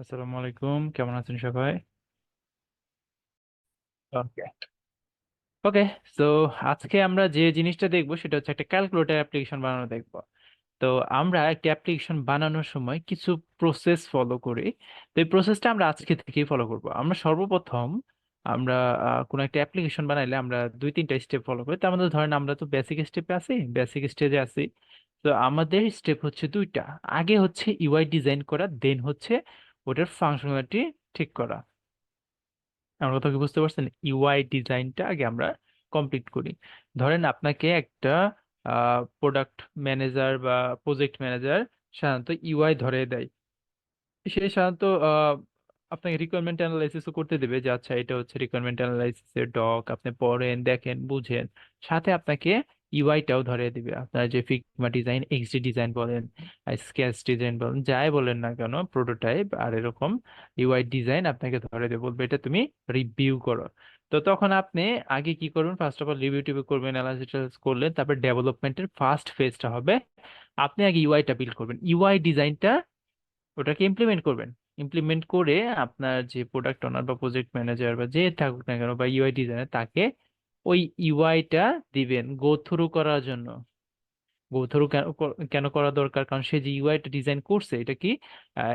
আসসালামু আলাইকুম, কেমন আছেন সবাই? ওকে ওকে সো আজকে আমরা যে জিনিসটা দেখবো সেটা হচ্ছে একটা ক্যালকুলেটর অ্যাপ্লিকেশন বানানো দেখবো। তো আমরা একটা অ্যাপ্লিকেশন বানানোর সময় কিছু প্রসেস ফলো করি। তো এই প্রসেসটা আমরা আজকে থেকেই ফলো করব। আমরা সর্বপ্রথম আমরা কোনো একটা অ্যাপ্লিকেশন বানাইলে আমরা দুই তিনটা স্টেপ ফলো করি। তার মধ্যে ধরেন আমরা তো বেসিক স্টেপে আছি, বেসিক স্টেজে আছি। তো আমাদের স্টেপ হচ্ছে দুইটা। আগে হচ্ছে ইউআই ডিজাইন করা, দেন হচ্ছে ওটার ফাংশনালিটি ঠিক করা। আমার কথা কি বুঝতে পারছেন? ইউআই ডিজাইনটা আগে আমরা কমপ্লিট করি। ধরেন আপনাকে একটা প্রোডাক্ট ম্যানেজার বা প্রজেক্ট ম্যানেজার সাধারণত ইউআই ধরে দেয়। সে সাধারণত আপনাকে রিকোয়ারমেন্ট অ্যানালাইসিসও করতে দেবে যে আচ্ছা এটা হচ্ছে রিকোয়ারমেন্ট অ্যানালাইসিসের ডক, আপনি পড়েন, দেখেন, বুঝেন। সাথে আপনাকে ইউআইটাও ধরিয়ে দিবে। আপনার যে ফিগমা ডিজাইন, এক্সডি ডিজাইন বলেন, স্কেচ ডিজাইন বলেন, যাই বলেন না কেন, প্রোটোটাইপ আর এরকম ইউআই ডিজাইন আপনাকে ধরে দেবে, বলবে এটা তুমি রিভিউ করো। তো তখন আপনি আগে কি করবেন? ফার্স্ট অফ অল রিভিউ টিভিউ করবেন, অ্যানালাইসিস করলেন, তারপর ডেভেলপমেন্টের ফার্স্ট ফেজটা হবে। আপনি আগে ইউআইটা বিল্ড করবেন, ইউআই ডিজাইনটা ওটাকে ইমপ্লিমেন্ট করবেন। ইমপ্লিমেন্ট করে আপনার যে প্রোডাক্ট ওনার বা প্রজেক্ট ম্যানেজার বা যে থাকুক না কেন বা ইউআই ডিজাইনার, তাকে ওই ইউআইটা দিবেন গো থ্রু করার জন্য। গো থ্রু কেন করা দরকার? কারণ সে যে ইউআইটা ডিজাইন করছে এটা কি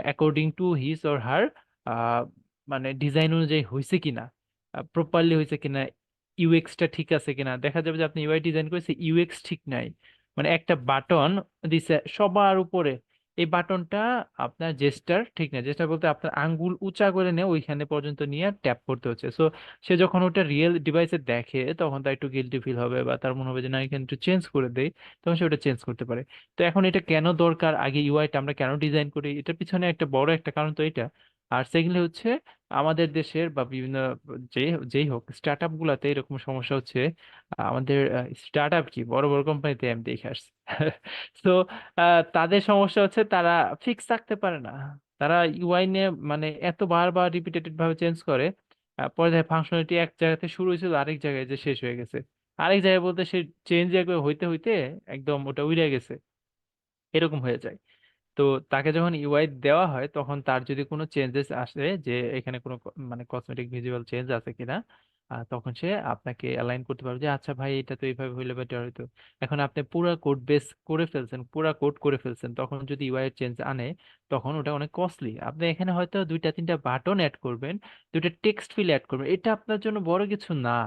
according to his or her মানে ডিজাইন অনুযায়ী হয়েছে কিনা, প্রপারলি হয়েছে কিনা, ইউএক্সটা ঠিক আছে কিনা। দেখা যাবে যে আপনি ইউআই ডিজাইন করেছে, ইউএক্স ঠিক নাই, মানে একটা বাটন দিছে সবার উপরে, এই বাটনটা আপনার জেস্টার ঠিক না। জেস্টার বলতে আপনার আঙ্গুল উঁচা করে নিয়ে ওইখানে পর্যন্ত নিয়ে ট্যাপ করতে হচ্ছে। সো সে যখন ওটা রিয়েল ডিভাইসে দেখে তখন তার একটু গিল্টি ফিল হবে, বা তার মনে হবে যে না, এখানে একটু চেঞ্জ করে দেই, তখন সে ওটা চেঞ্জ করতে পারে। তো এখন এটা কেন দরকার, আগে ইউআইটা আমরা কেন ডিজাইন করি, এটার পিছনে একটা বড় একটা কারণ তো এটা। আর সেকেন্ডলি হচ্ছে আমাদের দেশের বা বিভিন্ন যে যেই হোক স্টার্ট আপ গুলাতে এরকম সমস্যা হচ্ছে। আমাদের স্টার্ট আপ কি বড় বড় কোম্পানিতে আমি দেখে আসছি। তো তাদের সমস্যা হচ্ছে তারা ফিক্স রাখতে পারে না। তারা ইউআই নিয়ে মানে এত বারবার রিপিটেটিভ ভাবে চেঞ্জ করে, পরে দেখে ফাংশনালিটি এক জায়গাতে শুরু হয়েছিল, আরেক জায়গায় যে শেষ হয়ে গেছে। আরেক জায়গায় বলতে সে চেঞ্জ একবার হইতে হইতে একদম ওটা উড়ে গেছে, এরকম হয়ে যায়। তো তাকে যখন ইউআই দেওয়া হয় তখন তার যদি কোনো চেঞ্জেস আসে, যে এখানে কোনো মানে কসমেটিক ভিজুয়াল চেঞ্জ আছে কিনা, তখন সে আপনাকে অ্যালাইন করতে পারবে যে আচ্ছা ভাই এটা তো এইভাবে হইলে বেটার হইতো। এখন আপনি পুরো কোড বেস করে ফেলছেন, পুরো কোড করে ফেলছেন, তখন যদি ইউআই এর চেঞ্জ আনে তখন ওটা অনেক কস্টলি। আপনি এখানে হয়তো দুইটা তিনটা বাটন অ্যাড করবেন, দুইটা টেক্সট ফিল অ্যাড করবেন, এটা আপনার জন্য বড় কিছু না।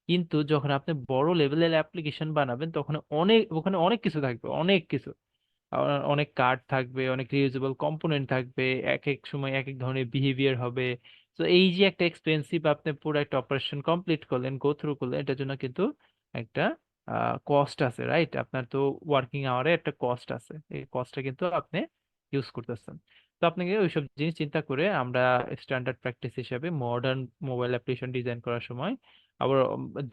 কিন্তু যখন আপনি বড় লেভেলের অ্যাপ্লিকেশন বানাবেন তখন ওখানে অনেক কিছু থাকবে, অনেক কিছু। অনেক কার্ড থাকবে, অনেক রিউজেবল কম্পোনেন্ট থাকবে, এক এক সময় এক এক ধরনের বিহেভিয়ার হবে। তো এই যে একটা এক্সপেন্সিভ আপনি পুরো একটা অপারেশন কমপ্লিট করলেন, গো থ্রু করলেন, এটার জন্য কিন্তু একটা কস্ট আছে, রাইট? আপনার তো ওয়ার্কিং আওয়ারে একটা কস্ট আছে, এই কস্টটা কিন্তু আপনি ইউজ করতেছেন। তো আপনাকে ওইসব জিনিস চিন্তা করে আমরা স্ট্যান্ডার্ড প্র্যাকটিস হিসাবে মডার্ন মোবাইল অ্যাপ্লিকেশন ডিজাইন করার সময় আবার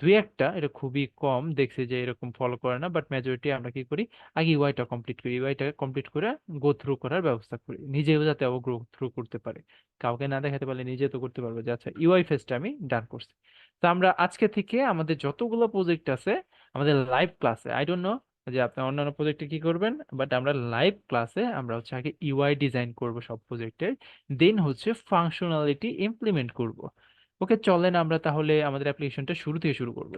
দুই একটা, এটা খুবই কম দেখছি যে এরকম ফলো করে না, বাট মেজরিটি আমরা কি করি, আগে ইউআইটা কমপ্লিট করি, ইউআইটা কমপ্লিট করে গো থ্রু করার ব্যবস্থা করি, নিজেও যাতে ও গ্রো থ্রু করতে পারে। কাউকে না দেখাতে পারলে নিজে তো করতে পারবে যে আচ্ছা ইউআই ফেজটা আমি ডান করছি। তো আমরা আজকে থেকে আমাদের যতগুলো প্রজেক্ট আছে, আমাদের লাইভ ক্লাসে, আই ডোন্ট নো যে আপনি অন্যান্য প্রজেক্টে কি করবেন, বাট আমরা লাইভ ক্লাসে আমরা হচ্ছে আগে ইউআই ডিজাইন করব সব প্রজেক্টের, দেন হচ্ছে ফাংশনালিটি ইমপ্লিমেন্ট করব। ওকে, চলেন আমরা তাহলে আমাদের অ্যাপ্লিকেশনটা শুরু থেকে শুরু করব।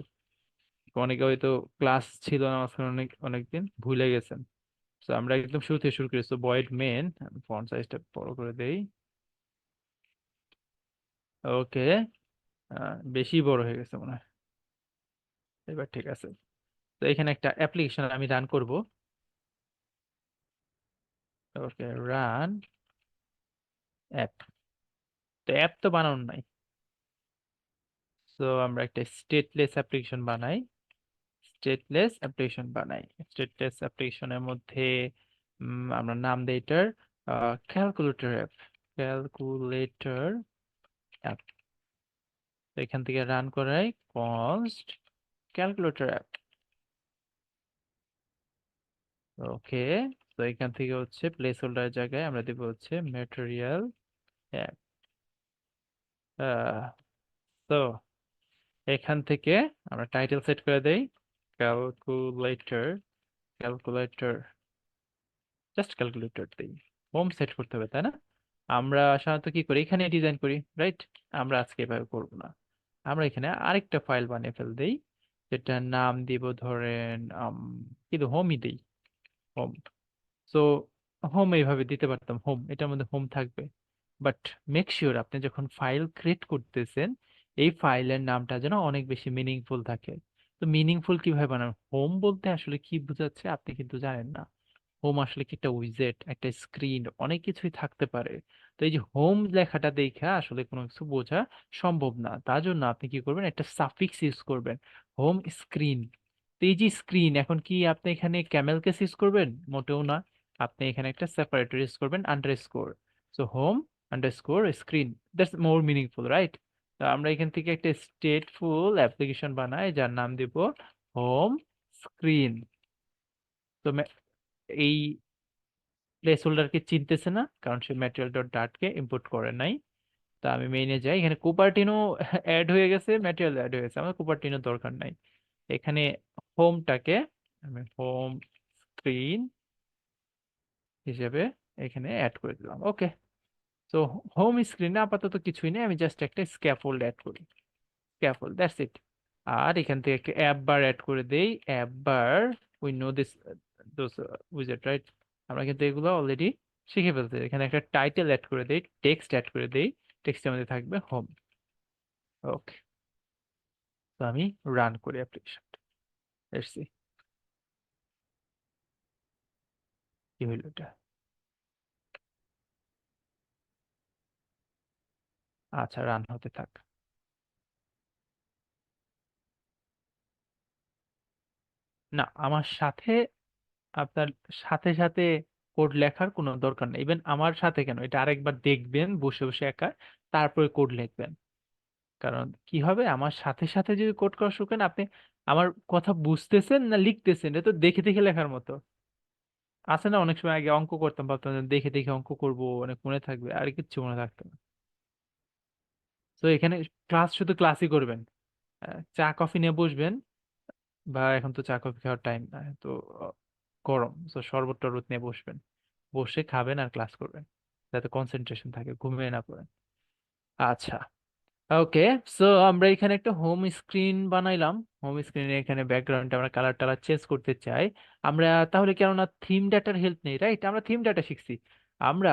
অনেকে হয়তো ক্লাস ছিল না মাঝখানে, অনেক অনেকদিন ভুলে গেছেন। তো আমরা একদম শুরু থেকে শুরু করি। তো ভয়েড মেন, ফন্ট সাইজটা বড় করে দেই। ওকে, বেশি বড় হয়ে গেছে মনে হয়। এবার ঠিক আছে। তো এখানে একটা অ্যাপ্লিকেশন আমি রান করব। ওকে, রান অ্যাপ। তো অ্যাপ তো বানানো নাই, তো আমরা একটা স্টেটলেস অ্যাপ্লিকেশন বানাই। স্টেটলেস অ্যাপ্লিকেশনের মধ্যে আমরা নাম দেই এটার ক্যালকুলেটর অ্যাপ। Calculator app. এখান থেকে রান করাই কনস্ট ক্যালকুলেটর অ্যাপ। ওকে, তো এখান থেকে হচ্ছে প্লেস হোল্ডার জায়গায় আমরা দেবো হচ্ছে ম্যাটেরিয়াল অ্যাপ। তো এখান থেকে আমরা টাইটেল সেট করে দেই ক্যালকুলেটর। ক্যালকুলেটর, জাস্ট ক্যালকুলেটর দিই। হোম সেট করতে হবে তাই না? আমরা সাধারণত কি করি, এখানে ডিজাইন করি, রাইট? আমরা আজকে এভাবে করবো না। আমরা এখানে আরেকটা ফাইল বানিয়ে ফেল দেই, যেটার নাম দিব ধরেন কিন্তু হোমই দেই, হোম। সো হোম এইভাবে দিতে পারতাম, হোম, এটার মধ্যে হোম থাকবে। বাট মেক শিওর আপনি যখন ফাইল ক্রিয়েট করতেছেন, এই ফাইলের নামটা যেন অনেক বেশি মিনিংফুল থাকে। তো মিনিংফুল কিভাবে বানাবেন? হোম বলতে আসলে কি বোঝাচ্ছে আপনি কিন্তু জানেন না। হোম আসলে কি একটা উইজেট, একটা স্ক্রিন, অনেক কিছুই থাকতে পারে। তো এই যে হোম লেখাটা দেখা আসলে কোনো কিছু বোঝা সম্ভব না, তার জন্য আপনি কি করবেন, একটা সাফিক্স ইউজ করবেন, হোম স্ক্রিন। তো এই যে স্ক্রিন, এখন কি আপনি এখানে ক্যামেল কেস ইউজ করবেন? মোটেও না। আপনি এখানে একটা সেপারেটর ইউজ করবেন, underscore. So home underscore screen, that's more meaningful, right? তো আমরা এখান থেকে একটা স্টেটফুল অ্যাপ্লিকেশন বানাই যার নাম দিব হোম স্ক্রিন। তো এই প্লেস হোল্ডারকে চিনতেছে না, কারণ সে ম্যাটেরিয়াল ডট ডাটকে ইম্পোর্ট করে নাই। তা আমি মেইনে যাই, এখানে কুপারটিনো অ্যাড হয়ে গেছে, ম্যাটেরিয়াল অ্যাড হয়ে গেছে, আমার কুপারটিনো দরকার নাই। এখানে হোমটাকে আমি হোম স্ক্রিন হিসেবে এখানে অ্যাড করে দিলাম, ওকে। তো হোম স্ক্রিনে আপাতত কিছুই নেই, আমি জাস্ট একটা স্ক্যাফোল্ড অ্যাড করি, স্ক্যাফোল্ড, দ্যাটস ইট। আর এখান থেকে একটা অ্যাপ বার অ্যাড করে দেই, app bar, we know this those wizard, right? আমরা কিন্তু এগুলো অলরেডি শিখে ফেলছি। এখানে একটা টাইটেল অ্যাড করে দেই, টেক্সট অ্যাড করে দেই, টেক্সটের মধ্যে থাকবে হোম, ওকে। তো আমি রান করি অ্যাপ্লিকেশন, এসছি, কি হইলো এটা? আচ্ছা, রান হতে থাক। না, আমার সাথে, আপনার সাথে সাথে কোড লেখার কোনো দরকার নেই। ইভেন আমার সাথে কেন, এটা আরেকবার দেখবেন বসে বসে একা, তারপরে কোড লিখবেন। কারণ কি হবে, আমার সাথে সাথে যদি কোড করা শুকেন, আপনি আমার কথা বুঝতেছেন না লিখতেছেন, এটা তো দেখে দেখে লেখার মতো। আছে না, অনেক সময় আগে অঙ্ক করতাম, ভাবতাম যে দেখে দেখে অঙ্ক করব, অনেক মনে থাকবে, আর কিচ্ছু মনে থাকতো না। তো এখানে ক্লাস শুধু ক্লাসই করবেন। চা কফি নিয়ে বসবেন, বা এখন তো চা কফি খাওয়ার টাইম না তো, আহ, গরম, তো শরবত টরবত নিয়ে বসবেন, বসে খাবেন আর ক্লাস করবেন, যাতে কনসেন্ট্রেশন থাকে, ঘুমিয়ে না পড়েন। আচ্ছা, ওকে। সো আমরা এখানে একটা হোম স্ক্রিন বানাইলাম। হোম স্ক্রিনে এখানে ব্যাকগ্রাউন্ডে আমরা কালার টালার চেঞ্জ করতে চাই। আমরা তাহলে কেননা থিম ডাটার হেল্প নেই, রাইট? আমরা থিম ডাটা শিখছি। আমরা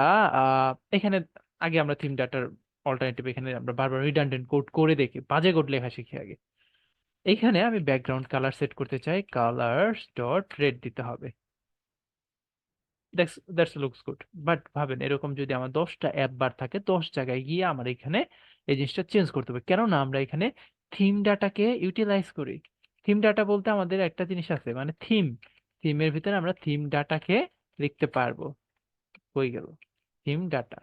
এখানে আগে আমরা থিম ডাটার অল্টারনেটিভ, এখানে আমরা বারবার রিডান্ডেন্ট কোড করে দেখি, বাজে কোড লেখা শিখি আগে। এখানে আমি ব্যাকগ্রাউন্ড কালার সেট করতে চাই, কালার্স ডট রেড দিতে হবে। That's looks good. বাট ভাবেন, এরকম যদি আমার 10টা অ্যাপ বার থাকে, 10 জায়গায় গিয়ে আমার এখানে এই জিনিসটা চেঞ্জ করতে হবে, কেননা আমরা এখানে থিম ডাটাকে ইউটিলাইজ করি। থিম ডাটা বলতে আমাদের একটা জিনিস আছে, মানে থিম, থিমের ভিতরে আমরা থিম ডাটাকে লিখতে পারবো। হয়ে গেল থিম ডাটা,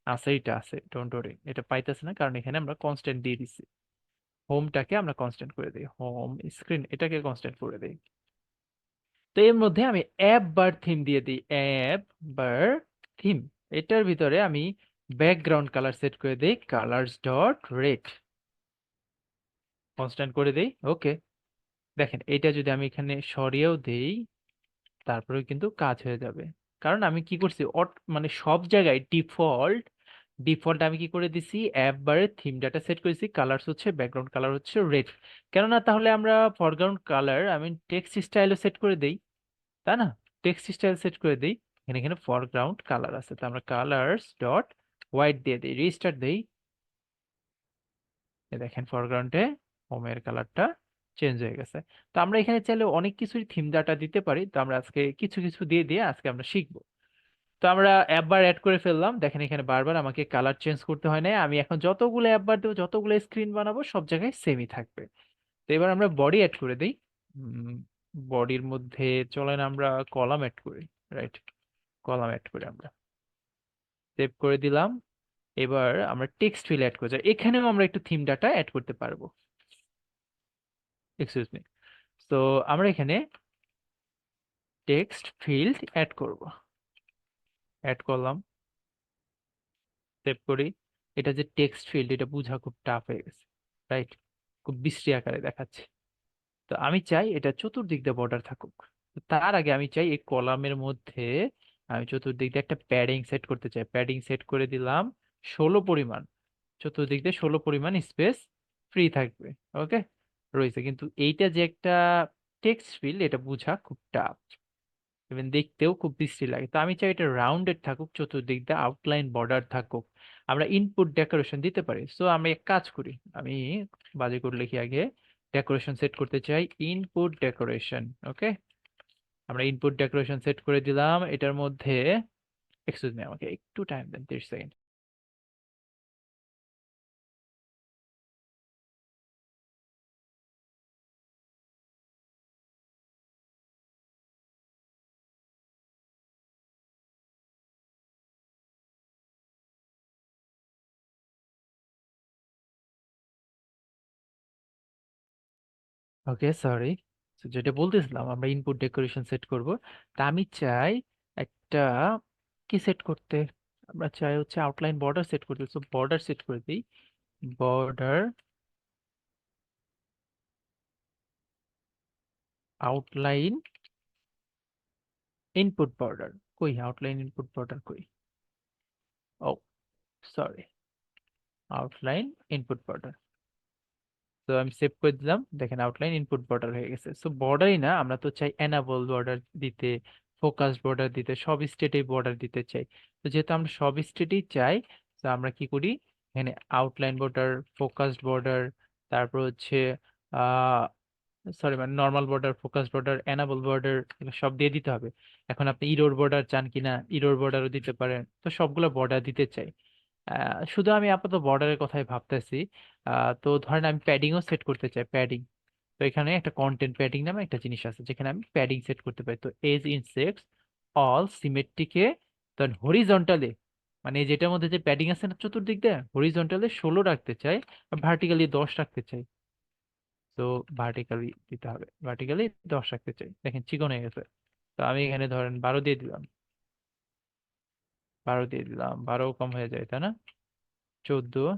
আছে, এটা আছে, ডোন্ট ওয়ারি। এটা পাইতেছে না কারণ এখানে আমরা কনস্ট্যান্ট দিয়ে দিচ্ছি। হোমটাকে আমরা কনস্ট্যান্ট করে দিই, হোম স্ক্রিন এটাকে কনস্ট্যান্ট করে দিই। তো এর মধ্যে আমি অ্যাপ বার থিম দিয়ে দিই, অ্যাপ বার থিম। এটার ভিতরে আমি ব্যাকগ্রাউন্ড কালার সেট করে দিই, কালার্স ডট রেড, কনস্ট্যান্ট করে দিই, ওকে। দেখেন এটা যদি আমি এখানে সরিয়েও দেই, তারপরেও কিন্তু কাজ হয়ে যাবে। কারণ আমি কি করছি, মানে সব জায়গায় ডিফল্ট, ডিফল্ট আমি কি করে দিছি, অ্যাপ বারে থিম ডাটা সেট করেছি, কালার্স হচ্ছে, ব্যাকগ্রাউন্ড কালার হচ্ছে রেড। কেননা তাহলে আমরা ফরগ্রাউন্ড কালার আমি টেক্সট স্টাইলও সেট করে দেই, তাই না? টেক্সট স্টাইল সেট করে দিই, এখানে এখানে ফরগ্রাউন্ড কালার আছে, তো আমরা কালার্স ডট হোয়াইট দিয়ে দিই, রিস্টার্ট দিই। দেখেন ফরগ্রাউন্ডে হোমের কালারটা চেঞ্জ হয়ে গেছে। তো আমরা এখানে চাইলে অনেক কিছুই থিম ডাটা দিতে পারি, তো আমরা আজকে কিছু কিছু দিয়ে দিয়ে আজকে আমরা শিখবো। তো আমরা অ্যাপবার অ্যাড করে ফেললাম, দেখেন এখানে বারবার আমাকে কালার চেঞ্জ করতে হয় না। আমি এখন যতগুলো অ্যাপবার দেবো, যতগুলো স্ক্রিন বানাবো, সব জায়গায় সেমই থাকবে। তো এবার আমরা বডি অ্যাড করে দিই। বডির মধ্যে চলেন আমরা কলাম অ্যাড করি, রাইট? কলাম অ্যাড করি আমরা, সেভ করে দিলাম। এবার আমরা টেক্সট ফিল অ্যাড করে যাই, এখানেও আমরা একটু থিম ডাটা অ্যাড করতে পারবো, এক্সকিউজ মি। তো আমরা এখানে টেক্সট ফিল্ড অ্যাড করব, অ্যাড করলাম, সেভ করি। এটা যে টেক্সট ফিল্ড, এটা বোঝা খুব টাফ হয়ে গেছে, রাইট? খুব বিশ্রী আকারে দেখাচ্ছে। তো আমি চাই এটা চতুর্দিক দিয়ে বর্ডার থাকুক। তো তার আগে আমি চাই এই কলামের মধ্যে আমি চতুর্দিক দিয়ে একটা প্যাডিং সেট করতে চাই, প্যাডিং সেট করে দিলাম 16 পরিমাণ। চতুর্দিক দিয়ে 16 পরিমাণ স্পেস ফ্রি থাকবে। ওকে, রয়েছে। কিন্তু এইটা যে একটা টেক্সট ফিল্ড, এটা বোঝা খুব টাফ, ইভেন দেখতেও খুব বিশ্রী লাগে। তো আমি চাই এটা রাউন্ডেড থাকুক, চতুর্দিক দিয়ে আউটলাইন বর্ডার থাকুক, আমরা ইনপুট ডেকোরেশন দিতে পারি। সো আমি এক কাজ করি, আমি বাজে করে লিখি আগে, ডেকোরেশন সেট করতে চাই ইনপুট ডেকোরেশন। ওকে, আমরা ইনপুট ডেকোরেশন সেট করে দিলাম। এটার মধ্যে, এক্সকিউজ মি, আমাকে একটু টাইম দেন, 30 সেকেন্ড। ওকে, সরি। যেটা বলতেছিলাম, আমরা ইনপুট ডেকোরেশন সেট করব। তা আমি চাই একটা, কি সেট করতে, আমরা চাই হচ্ছে আউটলাইন বর্ডার সেট করতে। সো বর্ডার সেট করে দিই, বর্ডার আউটলাইন ইনপুট বর্ডার। কই আউটলাইন ইনপুট বর্ডার কই? ও, সরি, আউটলাইন ইনপুট বর্ডার। তো আমি সেভ করে দিলাম, দেখেন আউটলাইন ইনপুট বর্ডার হয়ে গেছে। সো বর্ডারই না, আমরা তো চাই এনাবল বর্ডার দিতে, ফোকাস বর্ডার দিতে, সব স্টেটে বর্ডার দিতে চাই। তো যেহেতু আমরা সব স্টেটেই চাই, তো আমরা কি করি, এখানে আউটলাইন বর্ডার, ফোকাসড বর্ডার, তারপর হচ্ছে আহ সরি মানে normal border, focus border, enable border, সব দিয়ে দিতে হবে। এখন আপনি ইরোর বর্ডার চান কিনা, ইরোর বর্ডারও দিতে পারেন। তো সবগুলো বর্ডার দিতে চাই। শুধু আমি আপাতত বর্ডারের কথাই ভাবতেছি। তো ধরেন আমি প্যাডিংও সেট করতে চাই, প্যাডিং। তো এখানে একটা কন্টেন্ট প্যাডিং নামে একটা জিনিস আছে, যেখানে আমি প্যাডিং সেট করতে পারি। তো এজ ইনসেক্টস অল সিমেট্রিকে, ধরেন হরিজন্টালে, মানে এই যেটার মধ্যে যে প্যাডিং আছে না চতুর্দিক দিয়ে, হরিজন্টালে 16 রাখতে চাই, ভার্টিক্যালি 10 রাখতে চাই। তো ভার্টিক্যালি দিতে হবে, ভার্টিক্যালি 10 রাখতে চাই। দেখেন চিকন হয়ে গেছে। তো আমি এখানে ধরেন 12 দিয়ে দিলাম, 12 দিয়ে দিলাম, 12 কম হয়ে যায় তাই না, 14,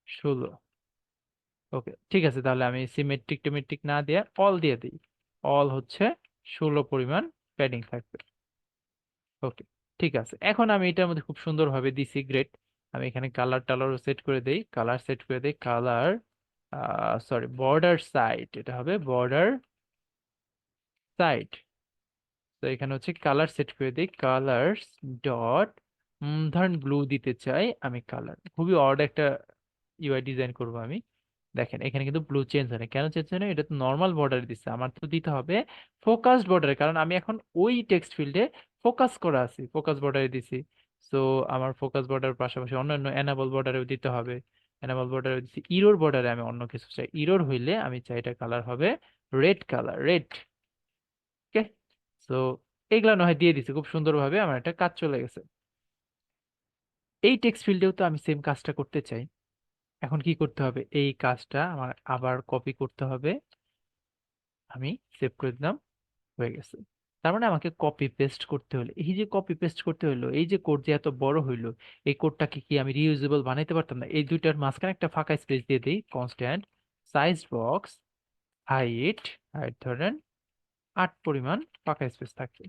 16। ওকে, ঠিক আছে, তাহলে আমি সিমেট্রিক টিমেট্রিক না দিয়ে অল দিয়ে দিই। অল হচ্ছে 16 পরিমাণ প্যাডিং থাকবে। ওকে, ঠিক আছে। এখন আমি এটার মধ্যে খুব সুন্দরভাবে দিছি, গ্রেট। আমি এখানে কালার টালারও সেট করে দেই, কালার সেট করে দেই, কালার, সরি বর্ডার সাইড, এটা হবে বর্ডার সাইড। তো এখানে হচ্ছে কালার সেট করে দিই, কালার্স ডট, ধরেন ব্লু দিতে চাই আমি কালার। খুবই অড একটা ইউআই ডিজাইন করব আমি। দেখেন এখানে কিন্তু ব্লু চেঞ্জ হয় না, কেন চেঞ্জ হয় না? এটা তো নর্মাল বর্ডারে দিচ্ছে, আমার তো দিতে হবে ফোকাসড বর্ডারে, কারণ আমি এখন ওই টেক্সট ফিল্ডে ফোকাস করা আছি, ফোকাস বর্ডারে দিছি। সো আমার ফোকাস বর্ডার পাশাপাশি অন্যান্য এনাবল বর্ডারেও দিতে হবে। এনাবল বর্ডারে দিচ্ছি, ইরোর বর্ডারে আমি অন্য কিছু চাই। ইরোর হইলে আমি চাই এটা কালার হবে রেড কালার, রেড। ওকে, সো এইগুলা না হয় দিয়ে দিছি খুব সুন্দরভাবে, আমার একটা কাজ চলে গেছে। এই টেক্সট ফিল্ডেও তো আমি সেম কাজটা করতে চাই। এখন কি করতে হবে, এই কাজটা আমার আবার কপি করতে হবে। আমি সেভ করে দিলাম, হয়ে গেছে। তার মানে আমাকে কপি পেস্ট করতে হলে, এই যে কপি পেস্ট করতে হলো, এই যে কোড যে এত বড় হইলো, এই কোডটাকে কি আমি রিউজেবল বানাইতে পারতাম না? এই দুইটার মাঝখানে একটা ফাঁকা স্পেস দিয়ে দিই, constant size box height, height ধরেন 8 পরিমাণ ফাঁকা স্পেস থাকবে।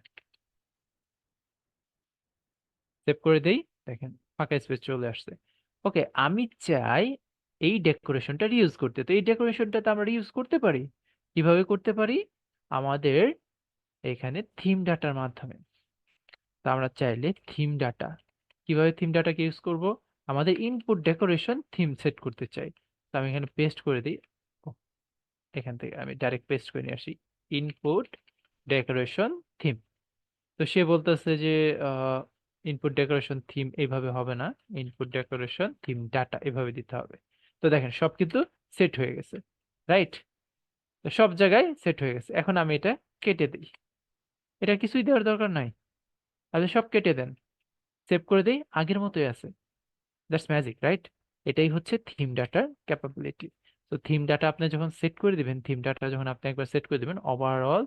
সেভ করে দেই, দেখেন ফাঁকা স্পেস চলে আসছে। ওকে, আমি চাই এই ডেকোরেশনটা রিউজ করতে। তো এই ডেকোরেশনটা তো আমরা রিউজ করতে পারি। কিভাবে করতে পারি? আমাদের এখানে থিম ডাটার মাধ্যমে। তা আমরা চাইলে থিম ডাটা, কিভাবে থিম ডাটাকে ইউজ করব? আমাদের ইনপুট ডেকোরেশন থিম সেট করতে চাই। তো আমি এখানে পেস্ট করে দিই। ও, এখান থেকে আমি ডাইরেক্ট পেস্ট করে নিয়ে আসি, ইনপুট ডেকোরেশন থিম। তো সে বলতেছে যে ইনপুট ডেকোরেশন থিম এইভাবে হবে না, ইনপুট ডেকোরেশন থিম ডাটা এভাবে দিতে হবে। তো দেখেন সব কিন্তু সেট হয়ে গেছে, রাইট? তো সব জায়গায় সেট হয়ে গেছে। এখন আমি এটা কেটে দিই, এটা কিছুই দেওয়ার দরকার নাই। আচ্ছা সব কেটে দেন, সেভ করে দিই, আগের মতোই আছে। That's magic, right? এটাই হচ্ছে থিম ডাটার ক্যাপাবিলিটি। তো থিম ডাটা আপনি যখন সেট করে দিবেন, থিম ডাটা যখন আপনি একবার সেট করে দিবেন, ওভারঅল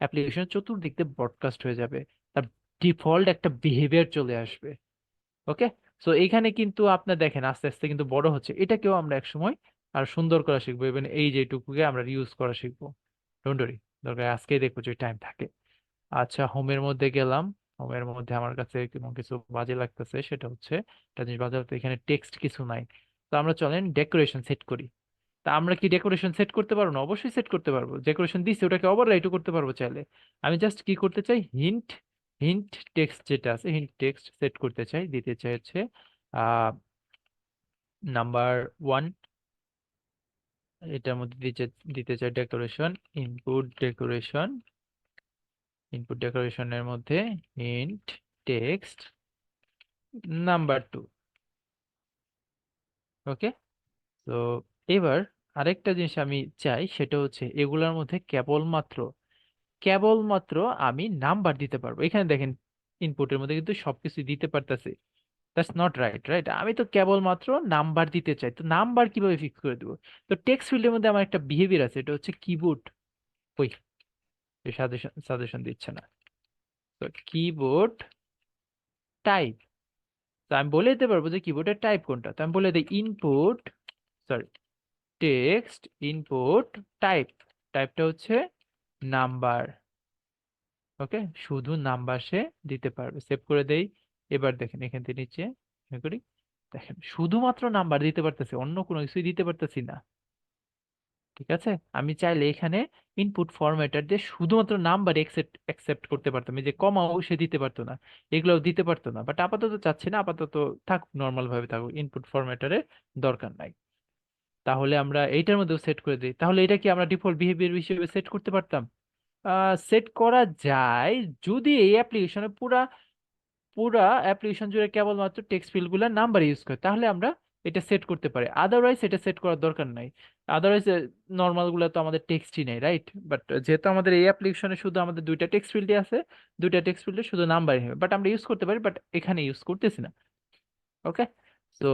অ্যাপ্লিকেশন চতুর্দিক দিয়ে ব্রডকাস্ট হয়ে যাবে, তার ডিফল্ট একটা বিহেভিয়ার চলে আসবে। ওকে, সো এইখানে কিন্তু আপনি দেখেন আস্তে আস্তে কিন্তু বড় হচ্ছে। এটাকেও আমরা একসময় আর সুন্দর করা শিখবো, এবং এই যেটুকুকে আমরা রিউজ করা শিখবো। ডোন্ট ওয়ারি, দরকার আজকেই দেখবো যদি টাইম থাকে। আচ্ছা, হোমের মধ্যে গেলাম, হোমের মধ্যে আমার কাছে কোনো কিছু বাজে লাগতেছে, সেটা হচ্ছে একটা জিনিস বাজে লাগছে, এখানে টেক্সট কিছু নাই। তো আমরা চলেন ডেকোরেশন সেট করি। তা আমরা কি ডেকোরেশন সেট করতে পারবো না? অবশ্যই সেট করতে পারবো। ডেকোরেশন দিছি, ওটাকে ওভাররাইটও করতে পারবো চাইলে। আমি জাস্ট কি করতে চাই, হিন্ট, হিন্ট টেক্সট যেটা আছে, হিন্ট টেক্সট সেট করতে চাই, দিতে চাই হচ্ছে আহ নাম্বার 1। এটার মধ্যে দিতে দিতে চাই ডেকোরেশন, ইনপুট ডেকোরেশন, ইনপুট ডেকোরেশনের মধ্যে হিন্ট টেক্সট নাম্বার 2। ওকে। তো এবার আরেকটা জিনিস আমি চাই, সেটা হচ্ছে এগুলোর মধ্যে কেবলমাত্র কেবলমাত্র আমি নাম্বার দিতে পারবো। এখানে দেখেন ইনপুটের মধ্যে কিন্তু সবকিছু দিতে পারতেছি। That's not right, right? আমি তো কেবলমাত্র নাম্বার দিতে চাই, তো নাম্বার কিভাবে ফিক্স করে দেবো? তো টেক্সট ফিল্ডের মধ্যে আমার একটা বিহেভিয়ার আছে, এটা হচ্ছে কিবোর্ড। ওই সাজেশন সাজেশন দিচ্ছে না। তো কিবোর্ড টাইপ, তো আমি বলে দিতে পারবো যে কিবোর্ডের টাইপ কোনটা। তো আমি বলে দিই input, sorry, text input type, টাইপটা হচ্ছে নাম্বার। ওকে, শুধু নাম্বার সে দিতে পারবে। সেভ করে দেই। এবার দেখেন এখান থেকে নিচে এ করি, দেখেন শুধুমাত্র নাম্বার দিতে পারতেছে, অন্য কোনো কিছুই দিতে পারতেছি না। ঠিক আছে, আমি চাইলে এখানে ইনপুট ফরম্যাটার দিয়ে শুধুমাত্র নাম্বার একসেপ্ট অ্যাকসেপ্ট করতে পারতাম, এই যে কমাও সে দিতে পারতো না, এগুলোও দিতে পারতো না। বাট আপাতত চাচ্ছি না, আপাতত থাকুক, নর্মাল ভাবে থাকুক, ইনপুট ফরম্যাটারে দরকার নাই। তাহলে আমরা এইটার মধ্যেও সেট করে দিই। তাহলে এটা কি আমরা ডিফল্ট বিহেভিয়ার হিসেবে সেট করতে পারতাম? সেট করা যায়, যদি এই অ্যাপ্লিকেশনে পুরা পুরা অ্যাপ্লিকেশন জুড়ে কেবলমাত্র টেক্সট ফিল্ড গুলা নাম্বার ইউজ করে, তাহলে আমরা এটা সেট করতে পারি। আদারওয়াইজ এটা সেট করার দরকার নাই। আদারওয়াইজ নর্মাল গুলা তো আমাদের টেক্সটই নেই, রাইট? বাট যেহেতু আমাদের এই অ্যাপ্লিকেশনে শুধু আমাদের দুইটা টেক্সট ফিল্ডই আছে, দুইটা টেক্সট ফিল্ডে শুধু নাম্বারই হবে, বাট আমরা ইউজ করতে পারি, বাট এখানে ইউজ করতেছি না। ওকে। তো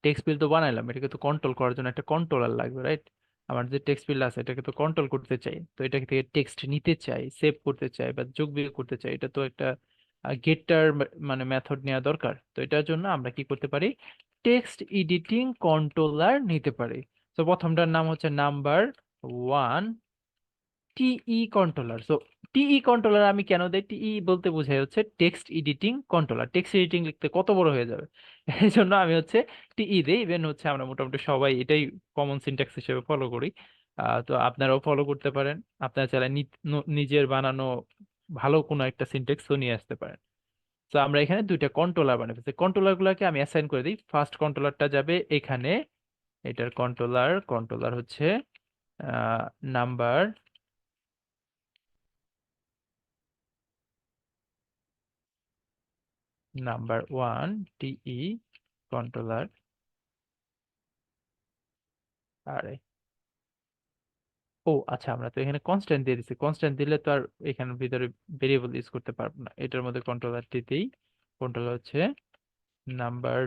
টেক্সট ফিল্ড তো বানাইলাম, এটাকে তো কন্ট্রোল করার জন্য একটা কন্ট্রোলার লাগবে, রাইট? আমার যে টেক্সট ফিল্ড আছে এটাকে তো কন্ট্রোল করতে চাই, তো এটা থেকে টেক্সট নিতে চাই, সেভ করতে চাই বা যোগ বিয়োগ করতে চাই, এটা তো একটা গেটার মানে মেথড নেওয়া দরকার। তো এটার জন্য আমরা কি করতে পারি, টেক্সট এডিটিং কন্ট্রোলার নিতে পারি। তো প্রথমটার নাম হচ্ছে নাম্বার 1 টিই কন্ট্রোলার। সো টিই কন্ট্রোলার আমি কেন দেই, টিই বলতে বোঝায় হচ্ছে text editing controller. Text editing লিখতে কত বড় হয়ে যাবে, এই জন্য আমি হচ্ছে টিই দেই। ইভেন হচ্ছে আমরা মোটামুটি সবাই এটাই কমন সিনট্যাক্স হিসেবে ফলো করি। তো আপনারাও ফলো করতে পারেন। আপনারা চাইলে নিজের বানানো ভালো কোনো একটা সিনট্যাক্সও নিয়ে আসতে পারেন। তো আমরা এখানে দুইটা কন্ট্রোলার বানিয়ে ফেলছি, কন্ট্রোলার গুলাকে আমি অ্যাসাইন করে দিই। ফার্স্ট কন্ট্রোলারটা যাবে এখানে, এটার কন্ট্রোলার কন্ট্রোলার হচ্ছে নাম্বার নাম্বার 1 টিই কন্ট্রোলার। আরে, ও আচ্ছা, আমরা তো এখানে কনস্ট্যান্ট দিয়ে দিচ্ছি, কনস্ট্যান্ট দিলে তো আর এখানের ভিতরে ভেরিয়েবল ইউজ করতে পারবো না। এটার মধ্যে কন্ট্রোলার দিতেই, কন্ট্রোলার হচ্ছে নাম্বার